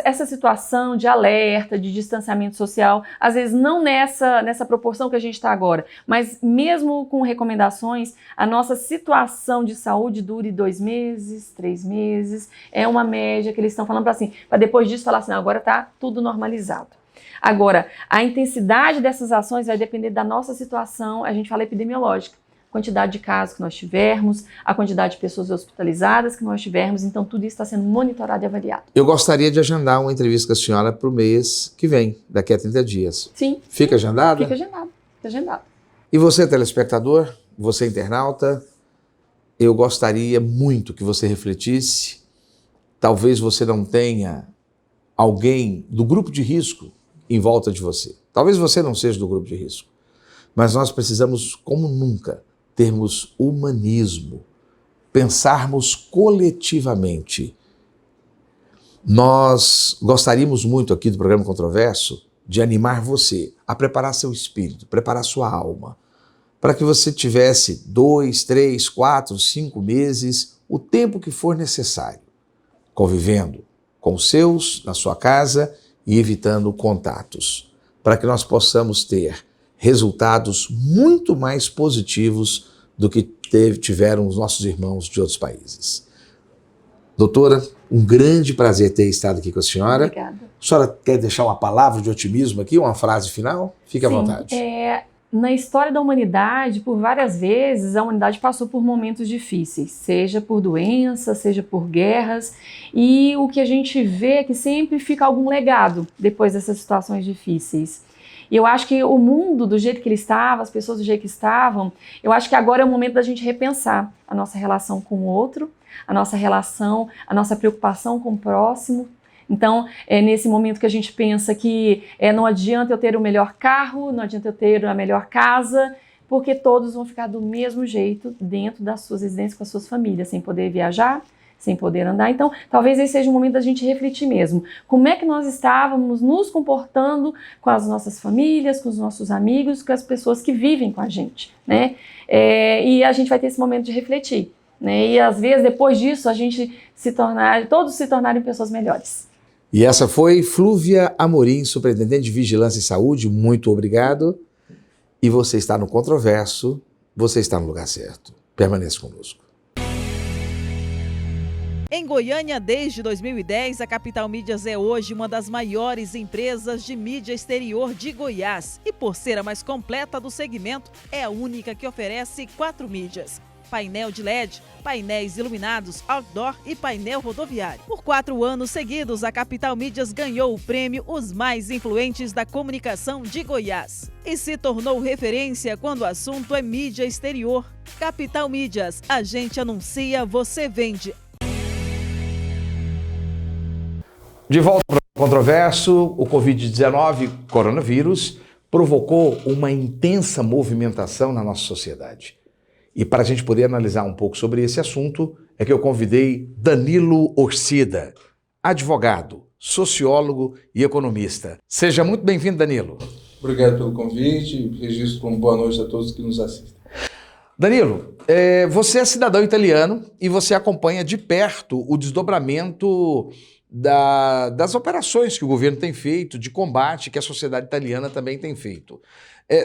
essa situação de alerta, de distanciamento social, às vezes não nessa proporção que a gente está agora, mas mesmo com recomendações, a nossa situação de saúde dure 2 meses, 3 meses, é uma média que eles estão falando para depois disso falar assim, não, agora está tudo normalizado. Agora, a intensidade dessas ações vai depender da nossa situação, a gente fala epidemiológica. Quantidade de casos que nós tivermos, a quantidade de pessoas hospitalizadas que nós tivermos, então tudo isso está sendo monitorado e avaliado. Eu gostaria de agendar uma entrevista com a senhora para o mês que vem, daqui a 30 dias. Sim. Fica agendada? Fica agendado. E você, telespectador, você internauta, eu gostaria muito que você refletisse, talvez você não tenha alguém do grupo de risco em volta de você. Talvez você não seja do grupo de risco, mas nós precisamos, como nunca, termos humanismo, pensarmos coletivamente. Nós gostaríamos muito aqui do programa Controverso de animar você a preparar seu espírito, preparar sua alma, para que você tivesse 2, 3, 4, 5 meses, o tempo que for necessário, convivendo com os seus, na sua casa e evitando contatos, para que nós possamos ter resultados muito mais positivos do que tiveram os nossos irmãos de outros países. Doutora, um grande prazer ter estado aqui com a senhora. Obrigada. A senhora quer deixar uma palavra de otimismo aqui, uma frase final? Fique à vontade. Na história da humanidade, por várias vezes, a humanidade passou por momentos difíceis, seja por doenças, seja por guerras, e o que a gente vê é que sempre fica algum legado depois dessas situações difíceis. E eu acho que o mundo, do jeito que ele estava, as pessoas do jeito que estavam, eu acho que agora é o momento da gente repensar a nossa relação com o outro, a nossa relação, a nossa preocupação com o próximo. Então, é nesse momento que a gente pensa que não adianta eu ter o melhor carro, não adianta eu ter a melhor casa, porque todos vão ficar do mesmo jeito dentro das suas residências com as suas famílias, sem poder viajar, sem poder andar. Então, talvez esse seja o momento da gente refletir mesmo. Como é que nós estávamos nos comportando com as nossas famílias, com os nossos amigos, com as pessoas que vivem com a gente, né? E a gente vai ter esse momento de refletir, né? E às vezes, depois disso, a gente todos se tornarem pessoas melhores. E essa foi Flúvia Amorim, superintendente de Vigilância e Saúde. Muito obrigado. E você está no Controverso, você está no lugar certo. Permaneça conosco. Em Goiânia, desde 2010, a Capital Mídias é hoje uma das maiores empresas de mídia exterior de Goiás. E por ser a mais completa do segmento, é a única que oferece 4 mídias: painel de LED, painéis iluminados, outdoor e painel rodoviário. Por 4 anos seguidos, a Capital Mídias ganhou o prêmio Os Mais Influentes da Comunicação de Goiás e se tornou referência quando o assunto é mídia exterior. Capital Mídias, a gente anuncia, você vende. De volta para o Controverso, o Covid-19, coronavírus, provocou uma intensa movimentação na nossa sociedade. E para a gente poder analisar um pouco sobre esse assunto, é que eu convidei Danilo Orcida, advogado, sociólogo e economista. Seja muito bem-vindo, Danilo. Obrigado pelo convite, registro uma boa noite a todos que nos assistem. Danilo, você é cidadão italiano e você acompanha de perto o desdobramento das operações que o governo tem feito, de combate que a sociedade italiana também tem feito.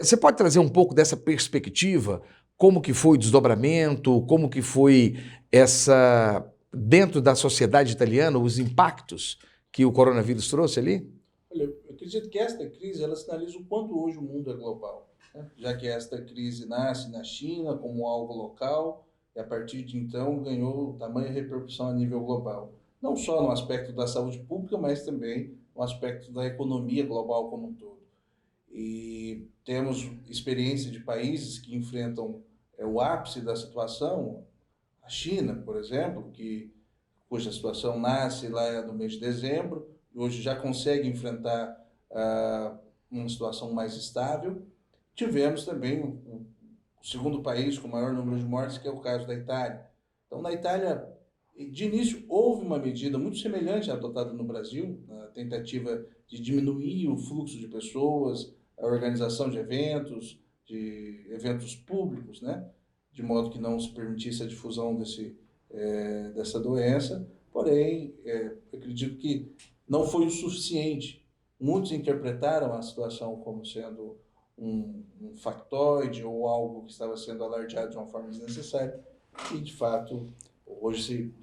Você pode trazer um pouco dessa perspectiva? Como que foi o desdobramento, como que foi dentro da sociedade italiana, os impactos que o coronavírus trouxe ali? Olha, eu acredito que esta crise, ela sinaliza o quanto hoje o mundo é global, né? Já que esta crise nasce na China como algo local e a partir de então ganhou tamanha repercussão a nível global. Não só no aspecto da saúde pública, mas também no aspecto da economia global como um todo. E temos experiência de países que enfrentam o ápice da situação, a China, por exemplo, cuja situação nasce lá no mês de dezembro, e hoje já consegue enfrentar uma situação mais estável. Tivemos também o segundo país com o maior número de mortes, que é o caso da Itália. Então, na Itália, de início, houve uma medida muito semelhante à adotada no Brasil, na tentativa de diminuir o fluxo de pessoas, a organização de eventos públicos, né? De modo que não se permitisse a difusão dessa doença. Porém, acredito que não foi o suficiente. Muitos interpretaram a situação como sendo um factoide ou algo que estava sendo alardeado de uma forma desnecessária. E, de fato, hoje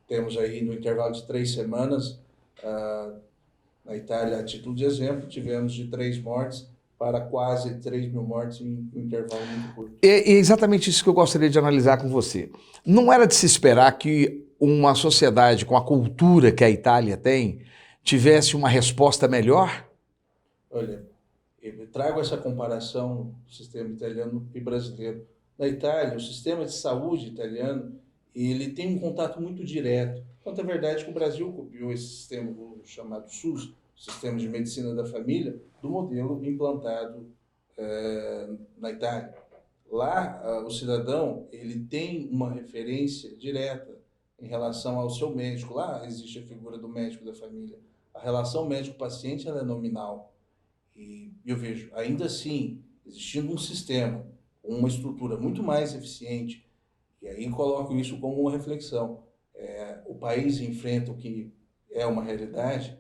temos aí, no intervalo de 3 semanas, na Itália, a título de exemplo, tivemos de 3 mortes para quase 3 mil mortes em um intervalo muito curto. É exatamente isso que eu gostaria de analisar com você. Não era de se esperar que uma sociedade com a cultura que a Itália tem tivesse uma resposta melhor? Olha, eu trago essa comparação do sistema italiano e brasileiro. Na Itália, o sistema de saúde italiano, ele tem um contato muito direto. Tanto é verdade que o Brasil copiou esse sistema chamado SUS, Sistema de Medicina da Família, do modelo implantado na Itália. Lá, o cidadão ele tem uma referência direta em relação ao seu médico. Lá existe a figura do médico da família. A relação médico-paciente ela é nominal. E eu vejo, ainda assim, existindo um sistema, uma estrutura muito mais eficiente, e aí coloco isso como uma reflexão. O país enfrenta o que é uma realidade,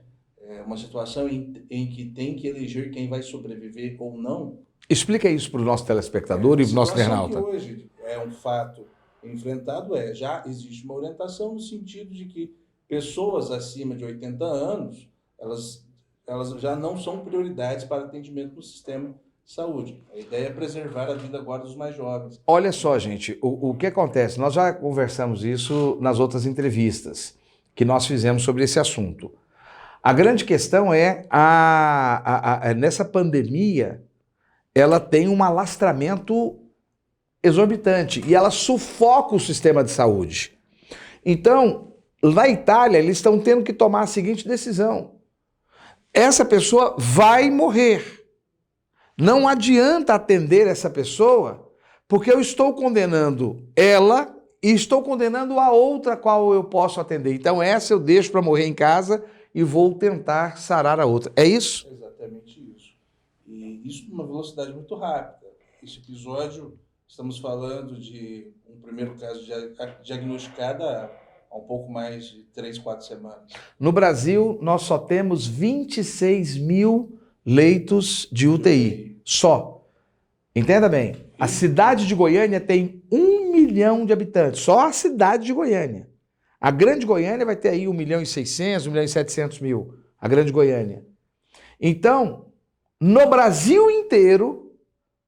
uma situação em que tem que eleger quem vai sobreviver ou não. Explica isso para o nosso telespectador e para o nosso internauta. Que hoje é um fato enfrentado já existe uma orientação no sentido de que pessoas acima de 80 anos, elas já não são prioridades para atendimento no sistema de saúde. A ideia é preservar a vida agora dos mais jovens. Olha só, gente, o que acontece? Nós já conversamos isso nas outras entrevistas que nós fizemos sobre esse assunto. A grande questão é, nessa pandemia, ela tem um alastramento exorbitante e ela sufoca o sistema de saúde. Então, na Itália, eles estão tendo que tomar a seguinte decisão. Essa pessoa vai morrer. Não adianta atender essa pessoa, porque eu estou condenando ela e estou condenando a outra qual eu posso atender. Então essa eu deixo para morrer em casa e vou tentar sarar a outra. É isso? Exatamente isso. E isso numa velocidade muito rápida. Esse episódio, estamos falando de um primeiro caso diagnosticado há um pouco mais de 3, 4 semanas. No Brasil, nós só temos 26 mil leitos de UTI. Só. Entenda bem. A cidade de Goiânia tem 1 milhão de habitantes. Só a cidade de Goiânia. A Grande Goiânia vai ter aí 1.600.000, 1.700.000. A Grande Goiânia. Então, no Brasil inteiro,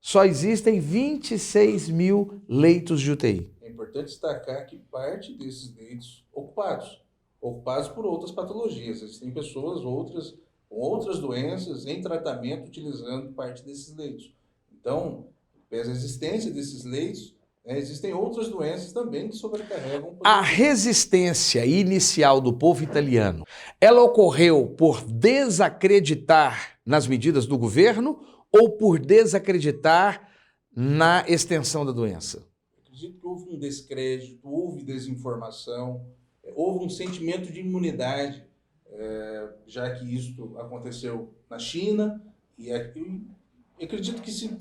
só existem 26 mil leitos de UTI. É importante destacar que parte desses leitos ocupados por outras patologias. Existem pessoas, com outras doenças em tratamento utilizando parte desses leitos. Então, pela existência desses leitos, existem outras doenças também que sobrecarregam. A resistência inicial do povo italiano, ela ocorreu por desacreditar nas medidas do governo ou por desacreditar na extensão da doença? Acredito que houve um descrédito, houve desinformação, houve um sentimento de imunidade, já que isso aconteceu na China, e acredito que se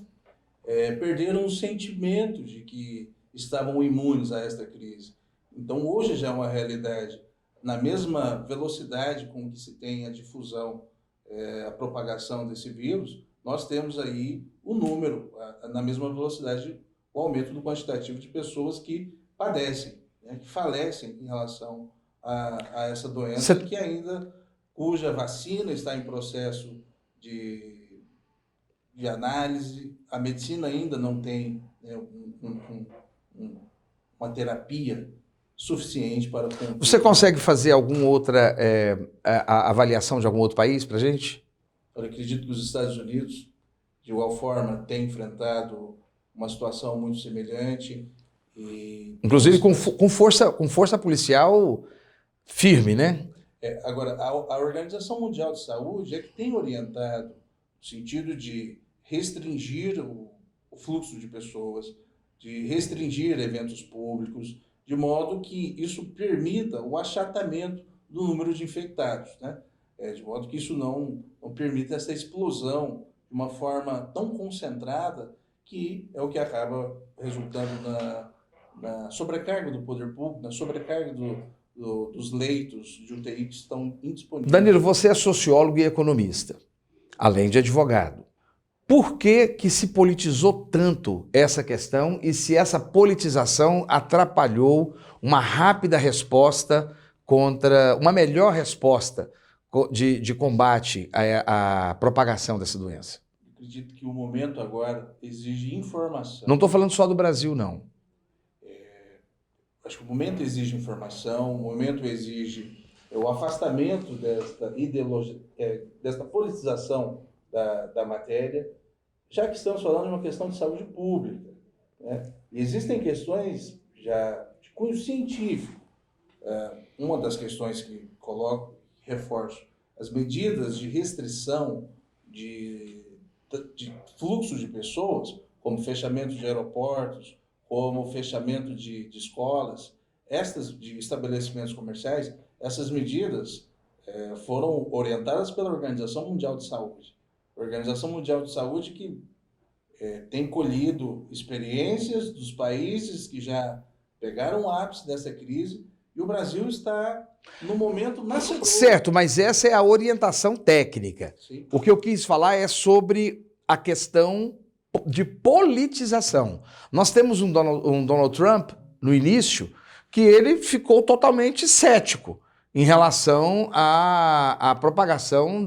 perderam o sentimento de que estavam imunes a esta crise. Então hoje já é uma realidade. Na mesma velocidade com que se tem a difusão, a propagação desse vírus, nós temos aí o número, na mesma velocidade, o aumento do quantitativo de pessoas que padecem, que falecem em relação a essa doença, cuja vacina está em processo de análise. A medicina ainda não tem uma terapia suficiente para... Você consegue fazer alguma outra avaliação de algum outro país para a gente? Eu acredito que os Estados Unidos, de igual forma, têm enfrentado uma situação muito semelhante. Inclusive com força policial firme, né? Agora, a Organização Mundial de Saúde é que tem orientado no sentido de restringir o fluxo de pessoas, de restringir eventos públicos, de modo que isso permita o achatamento do número de infectados, né? De modo que isso não permita essa explosão de uma forma tão concentrada, que é o que acaba resultando na sobrecarga do poder público, na sobrecarga dos leitos de UTI que estão indisponíveis. Danilo, você é sociólogo e economista, além de advogado. Por que se politizou tanto essa questão e se essa politização atrapalhou uma rápida resposta uma melhor resposta de combate à propagação dessa doença? Acredito que o momento agora exige informação. Não estou falando só do Brasil, não. Acho que o momento exige informação, o momento exige o afastamento desta ideologia, desta politização da matéria, já que estamos falando de uma questão de saúde pública, né? E existem questões já de cunho científico. Uma das questões que reforço, as medidas de restrição de fluxo de pessoas, como fechamento de aeroportos, como fechamento de escolas, de estabelecimentos comerciais, essas medidas foram orientadas pela Organização Mundial de Saúde. A Organização Mundial de Saúde que tem colhido experiências dos países que já pegaram o ápice dessa crise, e o Brasil está no momento nascedor. Certo, mas essa é a orientação técnica. Sim. O que eu quis falar é sobre a questão de politização. Nós temos um Donald Trump no início, que ele ficou totalmente cético em relação à propagação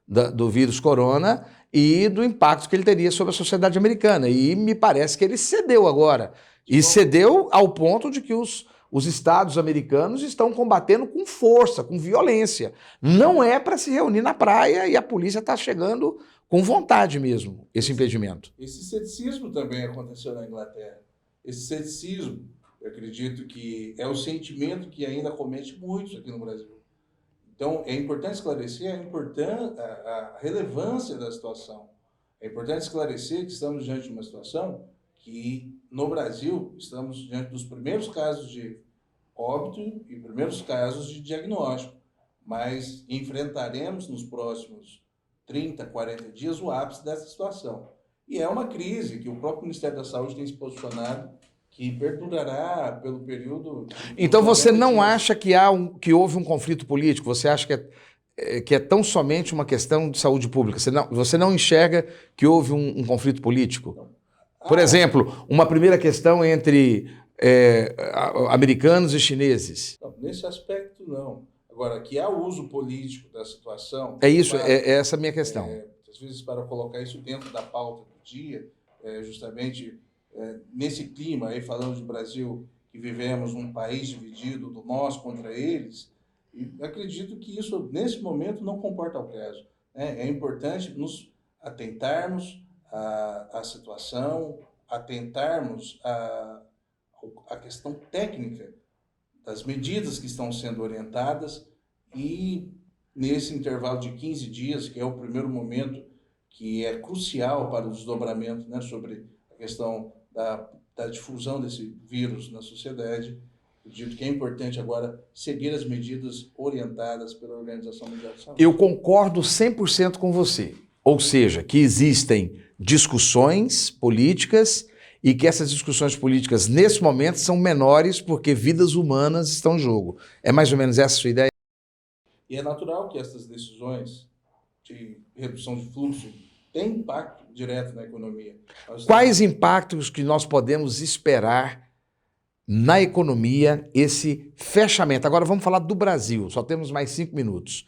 do vírus corona e do impacto que ele teria sobre a sociedade americana. E me parece que ele cedeu agora. E cedeu ao ponto de que os estados americanos estão combatendo com força, com violência. Não é para se reunir na praia e a polícia está chegando com vontade mesmo, esse impedimento. Esse ceticismo também aconteceu na Inglaterra. Esse ceticismo, eu acredito que é o sentimento que ainda comete muitos aqui no Brasil. Então, é importante esclarecer a relevância da situação. É importante esclarecer que estamos diante de uma situação que, no Brasil, estamos diante dos primeiros casos de óbito e primeiros casos de diagnóstico, mas enfrentaremos nos próximos 30, 40 dias o ápice dessa situação. E é uma crise que o próprio Ministério da Saúde tem se posicionado que perdurará pelo período... Então você não acha que houve um conflito político? Você acha que é tão somente uma questão de saúde pública? Você não enxerga que houve um conflito político? Por exemplo, uma primeira questão entre americanos e chineses. Não, nesse aspecto, não. Agora, que há uso político da situação... É isso, é essa a minha questão. Às vezes, para colocar isso dentro da pauta do dia, justamente nesse clima, aí falando de Brasil, que vivemos um país dividido do nós contra eles, e acredito que isso, nesse momento, não comporta o caso. É importante nos atentarmos à situação, atentarmos à questão técnica das medidas que estão sendo orientadas e, nesse intervalo de 15 dias, que é o primeiro momento que é crucial para o desdobramento, né, sobre a questão da difusão desse vírus na sociedade, acredito que é importante agora seguir as medidas orientadas pela Organização Mundial de Saúde. Eu concordo 100% com você. Ou seja, que existem discussões políticas e que essas discussões políticas, nesse momento, são menores porque vidas humanas estão em jogo. É mais ou menos essa a sua ideia? E é natural que essas decisões de redução de fluxo tenham impacto direto na economia. Quais impactos que nós podemos esperar na economia, esse fechamento? Agora vamos falar do Brasil, só temos mais 5 minutos.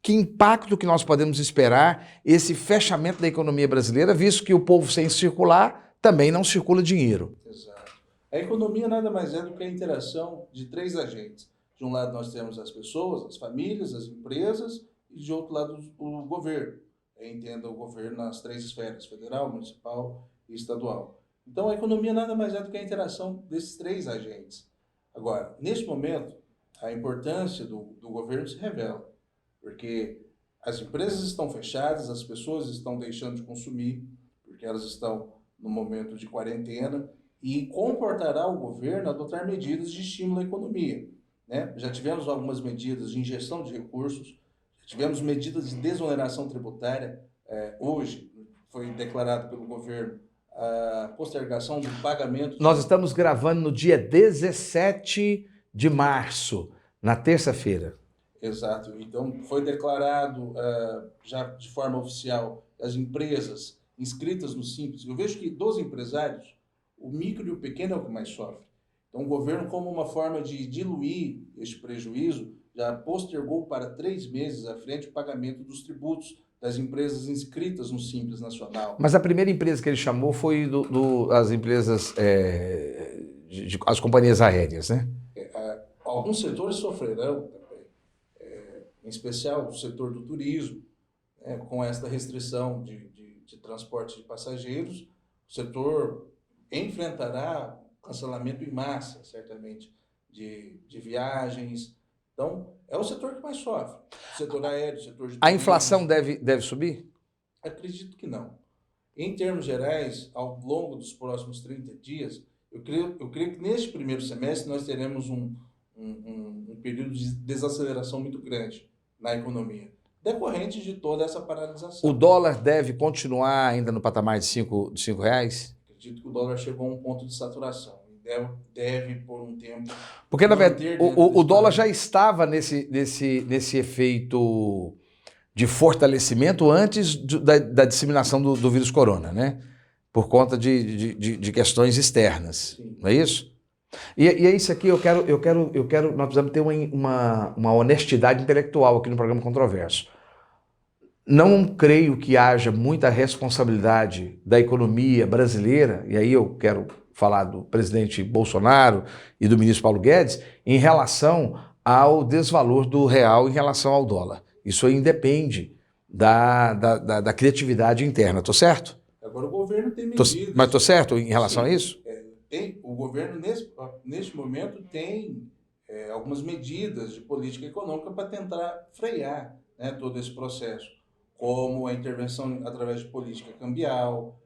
Que impacto que nós podemos esperar esse fechamento da economia brasileira, visto que o povo sem circular também não circula dinheiro? Exato. A economia nada mais é do que a interação de 3 agentes. De um lado nós temos as pessoas, as famílias, as empresas, e de outro lado o governo. Entenda o governo nas 3 esferas, federal, municipal e estadual. Então a economia nada mais é do que a interação desses 3 agentes. Agora, neste momento, a importância do governo se revela, porque as empresas estão fechadas, as pessoas estão deixando de consumir, porque elas estão no momento de quarentena, e comportará o governo a adotar medidas de estímulo à economia, né? Já tivemos algumas medidas de injeção de recursos, já tivemos medidas de desoneração tributária. Hoje foi declarado pelo governo a postergação do pagamento... Nós estamos gravando no dia 17 de março, na terça-feira. Exato. Então, foi declarado já de forma oficial as empresas inscritas no Simples. Eu vejo que dos empresários, o micro e o pequeno é o que mais sofre. Então, o governo, como uma forma de diluir este prejuízo, já postergou para 3 meses à frente o pagamento dos tributos das empresas inscritas no Simples Nacional. Mas a primeira empresa que ele chamou foi as empresas, as companhias aéreas, né? Alguns setores sofrerão também, em especial o setor do turismo, com esta restrição de transporte de passageiros. O setor enfrentará cancelamento em massa, certamente, de viagens. Então, é o setor que mais sofre. O setor aéreo, o setor de turismo. A inflação deve subir? Acredito que não. Em termos gerais, ao longo dos próximos 30 dias, eu creio que neste primeiro semestre nós teremos um período de desaceleração muito grande na economia, decorrente de toda essa paralisação. O dólar deve continuar ainda no patamar de R$ 5 reais? Acredito que o dólar chegou a um ponto de saturação. Deve por um tempo... Porque, na verdade, o dólar já estava nesse efeito de fortalecimento antes da disseminação do vírus corona, né? por conta de questões externas, Sim. não é isso? E é isso aqui, nós precisamos ter uma honestidade intelectual aqui no programa Controverso. Não creio que haja muita responsabilidade da economia brasileira, e aí eu quero falar do presidente Bolsonaro e do ministro Paulo Guedes, em relação ao desvalor do real em relação ao dólar. Isso aí independe da criatividade interna, estou certo? Agora o governo tem medidas. Mas estou certo em relação a isso? O governo, neste momento, tem algumas medidas de política econômica para tentar frear, né, todo esse processo, como a intervenção através de política cambial.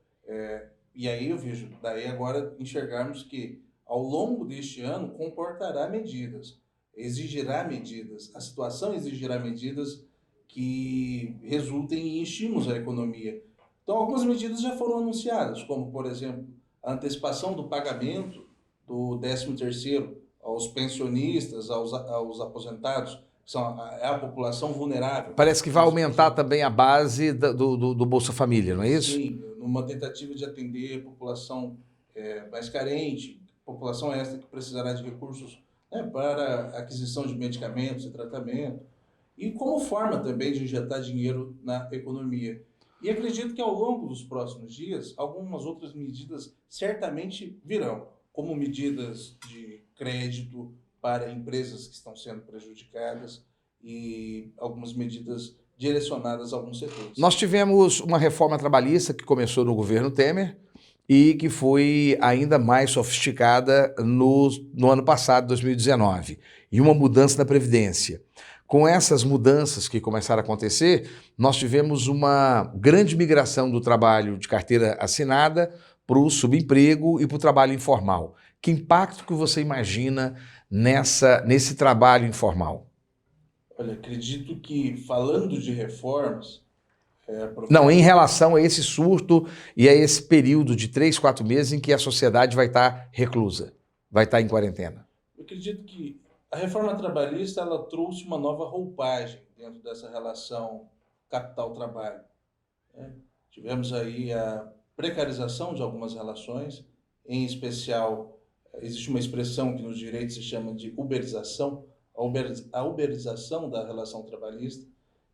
E aí eu vejo, daí agora enxergarmos que ao longo deste ano comportará medidas, exigirá medidas, a situação exigirá medidas que resultem em estímulos à economia. Então algumas medidas já foram anunciadas, como por exemplo, a antecipação do pagamento do 13º aos pensionistas, aos aposentados, que são a população vulnerável. Parece que vai aumentar também a base do Bolsa Família, não é isso? Sim, numa tentativa de atender a população mais carente, população esta que precisará de recursos, né, para aquisição de medicamentos e tratamento, e como forma também de injetar dinheiro na economia. E acredito que ao longo dos próximos dias, algumas outras medidas certamente virão, como medidas de crédito para empresas que estão sendo prejudicadas e algumas medidas direcionadas a alguns setores. Nós tivemos uma reforma trabalhista que começou no governo Temer e que foi ainda mais sofisticada no ano passado, 2019, e uma mudança na Previdência. Com essas mudanças que começaram a acontecer, nós tivemos uma grande migração do trabalho de carteira assinada para o subemprego e para o trabalho informal. Que impacto que você imagina nesse trabalho informal? Olha, acredito que, falando de reformas... Não, em relação a esse surto e a esse período de 3, 4 meses em que a sociedade vai estar reclusa, vai estar em quarentena. Eu acredito que a reforma trabalhista ela trouxe uma nova roupagem dentro dessa relação capital-trabalho. Tivemos aí a precarização de algumas relações, em especial, existe uma expressão que nos direitos se chama de uberização, a uberização da relação trabalhista.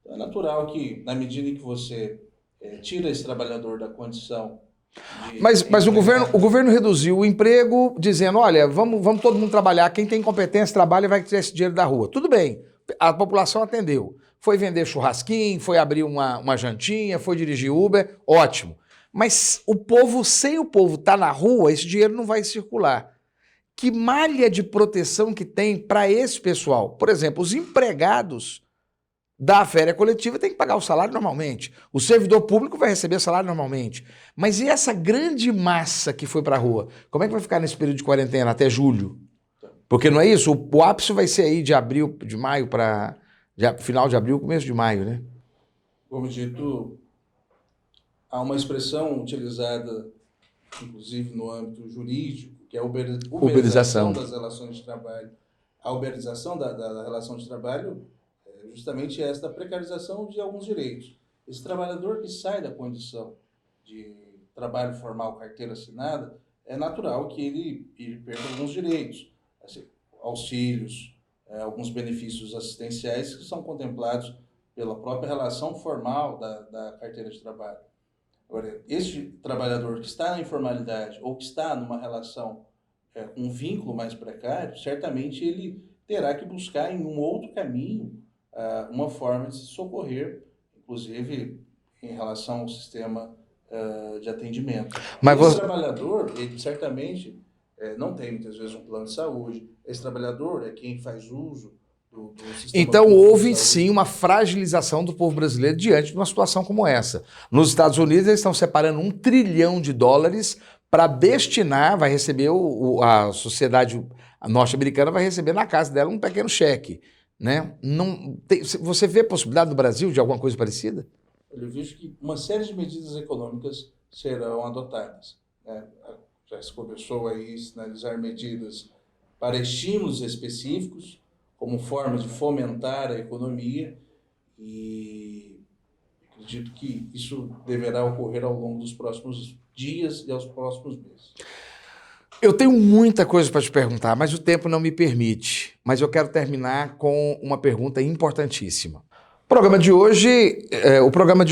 Então é natural que, na medida em que você tira esse trabalhador da condição de... Mas o governo reduziu o emprego, dizendo, olha, vamos todo mundo trabalhar, quem tem competência trabalha e vai tirar esse dinheiro da rua. Tudo bem, a população atendeu. Foi vender churrasquinho, foi abrir uma jantinha, foi dirigir Uber, ótimo. Mas sem o povo estar na rua, esse dinheiro não vai circular. Que malha de proteção que tem para esse pessoal? Por exemplo, os empregados da férias coletiva tem que pagar o salário normalmente. O servidor público vai receber salário normalmente. Mas e essa grande massa que foi para a rua? Como é que vai ficar nesse período de quarentena até julho? Porque não é isso? O ápice vai ser aí de maio para... final de abril, começo de maio, né? Como dito, há uma expressão utilizada, inclusive no âmbito jurídico, que é a uberização das relações de trabalho. A uberização da relação de trabalho é justamente esta precarização de alguns direitos. Esse trabalhador que sai da condição de trabalho formal, carteira assinada, é natural que ele perca alguns direitos, assim, auxílios, alguns benefícios assistenciais que são contemplados pela própria relação formal da carteira de trabalho. Agora, esse trabalhador que está na informalidade ou que está numa relação com um vínculo mais precário, certamente ele terá que buscar em um outro caminho uma forma de se socorrer, inclusive em relação ao sistema de atendimento. Mas esse trabalhador, ele certamente não tem muitas vezes um plano de saúde. Esse trabalhador é quem faz uso do sistema. Então houve sim uma fragilização do povo brasileiro diante de uma situação como essa. Nos Estados Unidos eles estão separando $1 trilhão para destinar, vai receber a sociedade norte-americana vai receber na casa dela um pequeno cheque, né? Você vê a possibilidade do Brasil de alguma coisa parecida? Eu vejo que uma série de medidas econômicas serão adotadas, né? Já se começou aí a sinalizar medidas para estímulos específicos, como forma de fomentar a economia, e Acredito que isso deverá ocorrer ao longo dos próximos dias e aos próximos meses. Eu tenho muita coisa para te perguntar, mas o tempo não me permite. Mas eu quero terminar com uma pergunta importantíssima. O programa de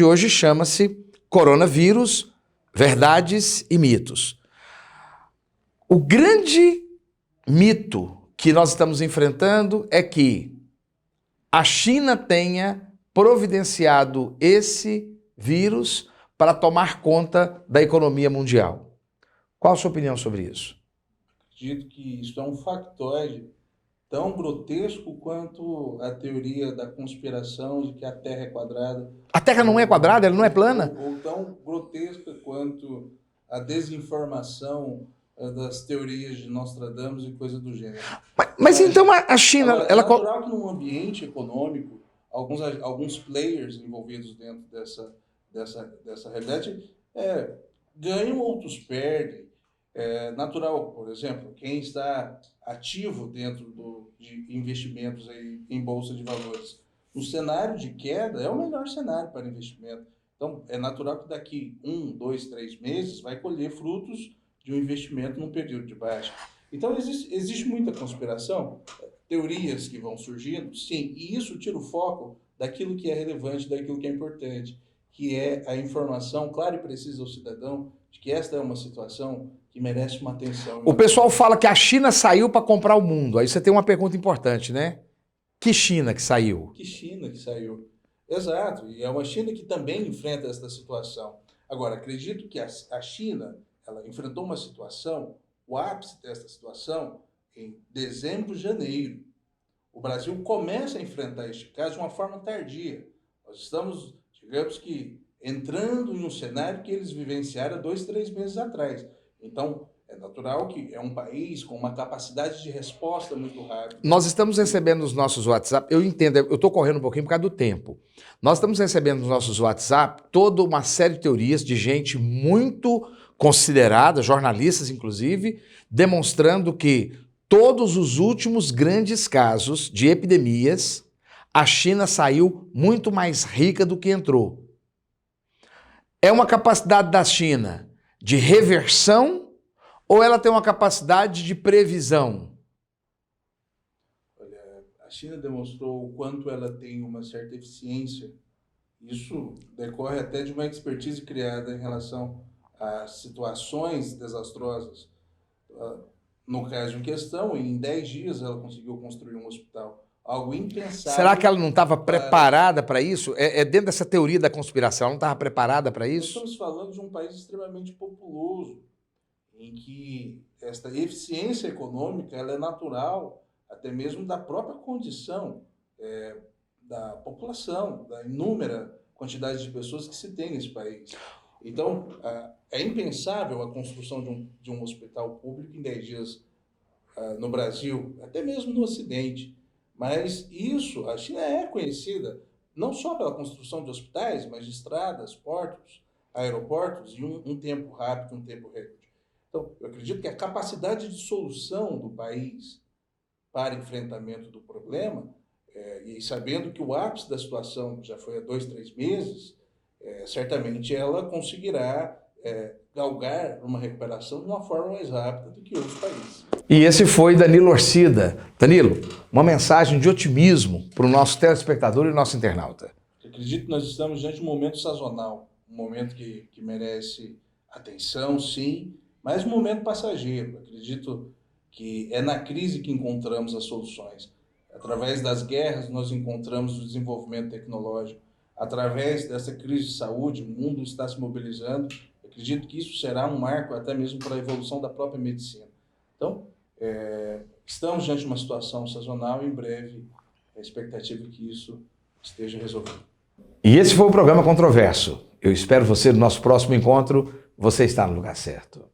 hoje chama-se Coronavírus, Verdades e Mitos. O grande mito que nós estamos enfrentando é que a China tenha providenciado esse vírus para tomar conta da economia mundial. Qual a sua opinião sobre isso? Acredito que isso é um factoide tão grotesco quanto a teoria da conspiração de que a Terra é quadrada. A Terra não é quadrada, ela não é plana? Ou tão grotesca quanto a desinformação das teorias de Nostradamus e coisa do gênero. Mas então a China... Agora, é natural que num ambiente econômico, alguns players envolvidos dentro dessa realidade ganham, outros perdem. É natural, por exemplo, quem está ativo dentro de investimentos aí em bolsa de valores, no cenário de queda é o melhor cenário para investimento. Então, é natural que daqui 1, 2, 3 meses vai colher frutos de um investimento num período de baixa. Então, existe muita conspiração, teorias que vão surgindo, sim, e isso tira o foco daquilo que é relevante, daquilo que é importante, que é a informação clara e precisa ao cidadão de que esta é uma situação que merece uma atenção. O pessoal fala que a China saiu para comprar o mundo. Aí você tem uma pergunta importante, né? Que China que saiu? Que China que saiu? Exato, e é uma China que também enfrenta esta situação. Agora, acredito que a China, ela enfrentou uma situação, o ápice desta situação, em dezembro, janeiro. O Brasil começa a enfrentar este caso de uma forma tardia. Nós estamos, digamos que, entrando em um cenário que eles vivenciaram 2, 3 meses atrás. Então, é natural que é um país com uma capacidade de resposta muito rápida. Nós estamos recebendo nos nossos WhatsApp, eu entendo, eu estou correndo um pouquinho por causa do tempo. Nós estamos recebendo nos nossos WhatsApp toda uma série de teorias de gente muito considerada, jornalistas inclusive, demonstrando que todos os últimos grandes casos de epidemias, a China saiu muito mais rica do que entrou. É uma capacidade da China de reversão ou ela tem uma capacidade de previsão? Olha, a China demonstrou o quanto ela tem uma certa eficiência. Isso decorre até de uma expertise criada em relação a situações desastrosas. No caso em questão, em 10 dias ela conseguiu construir um hospital. Algo impensável. Será que ela não estava preparada para isso? É dentro dessa teoria da conspiração, ela não estava preparada para isso? Nós estamos falando de um país extremamente populoso, em que esta eficiência econômica ela é natural, até mesmo da própria condição da população, da inúmera quantidade de pessoas que se tem nesse país. Então, é impensável a construção de um hospital público em 10 dias no Brasil, até mesmo no Ocidente. Mas isso, a China é conhecida não só pela construção de hospitais, mas de estradas, portos, aeroportos, e um tempo rápido, um tempo recorde. Então, eu acredito que a capacidade de solução do país para enfrentamento do problema, e sabendo que o ápice da situação já foi há 2, 3 meses, certamente ela conseguirá galgar uma recuperação de uma forma mais rápida do que outros países. E esse foi Danilo Orcida. Danilo, uma mensagem de otimismo para o nosso telespectador e nosso internauta. Eu acredito que nós estamos diante de um momento sazonal, um momento que merece atenção, sim, mas um momento passageiro. Eu acredito que é na crise que encontramos as soluções. Através das guerras nós encontramos o desenvolvimento tecnológico. Através dessa crise de saúde, o mundo está se mobilizando. Eu acredito que isso será um marco até mesmo para a evolução da própria medicina. Então, estamos diante de uma situação sazonal e em breve a expectativa é que isso esteja resolvido. E esse foi o programa Controverso. Eu espero você no nosso próximo encontro. Você está no lugar certo.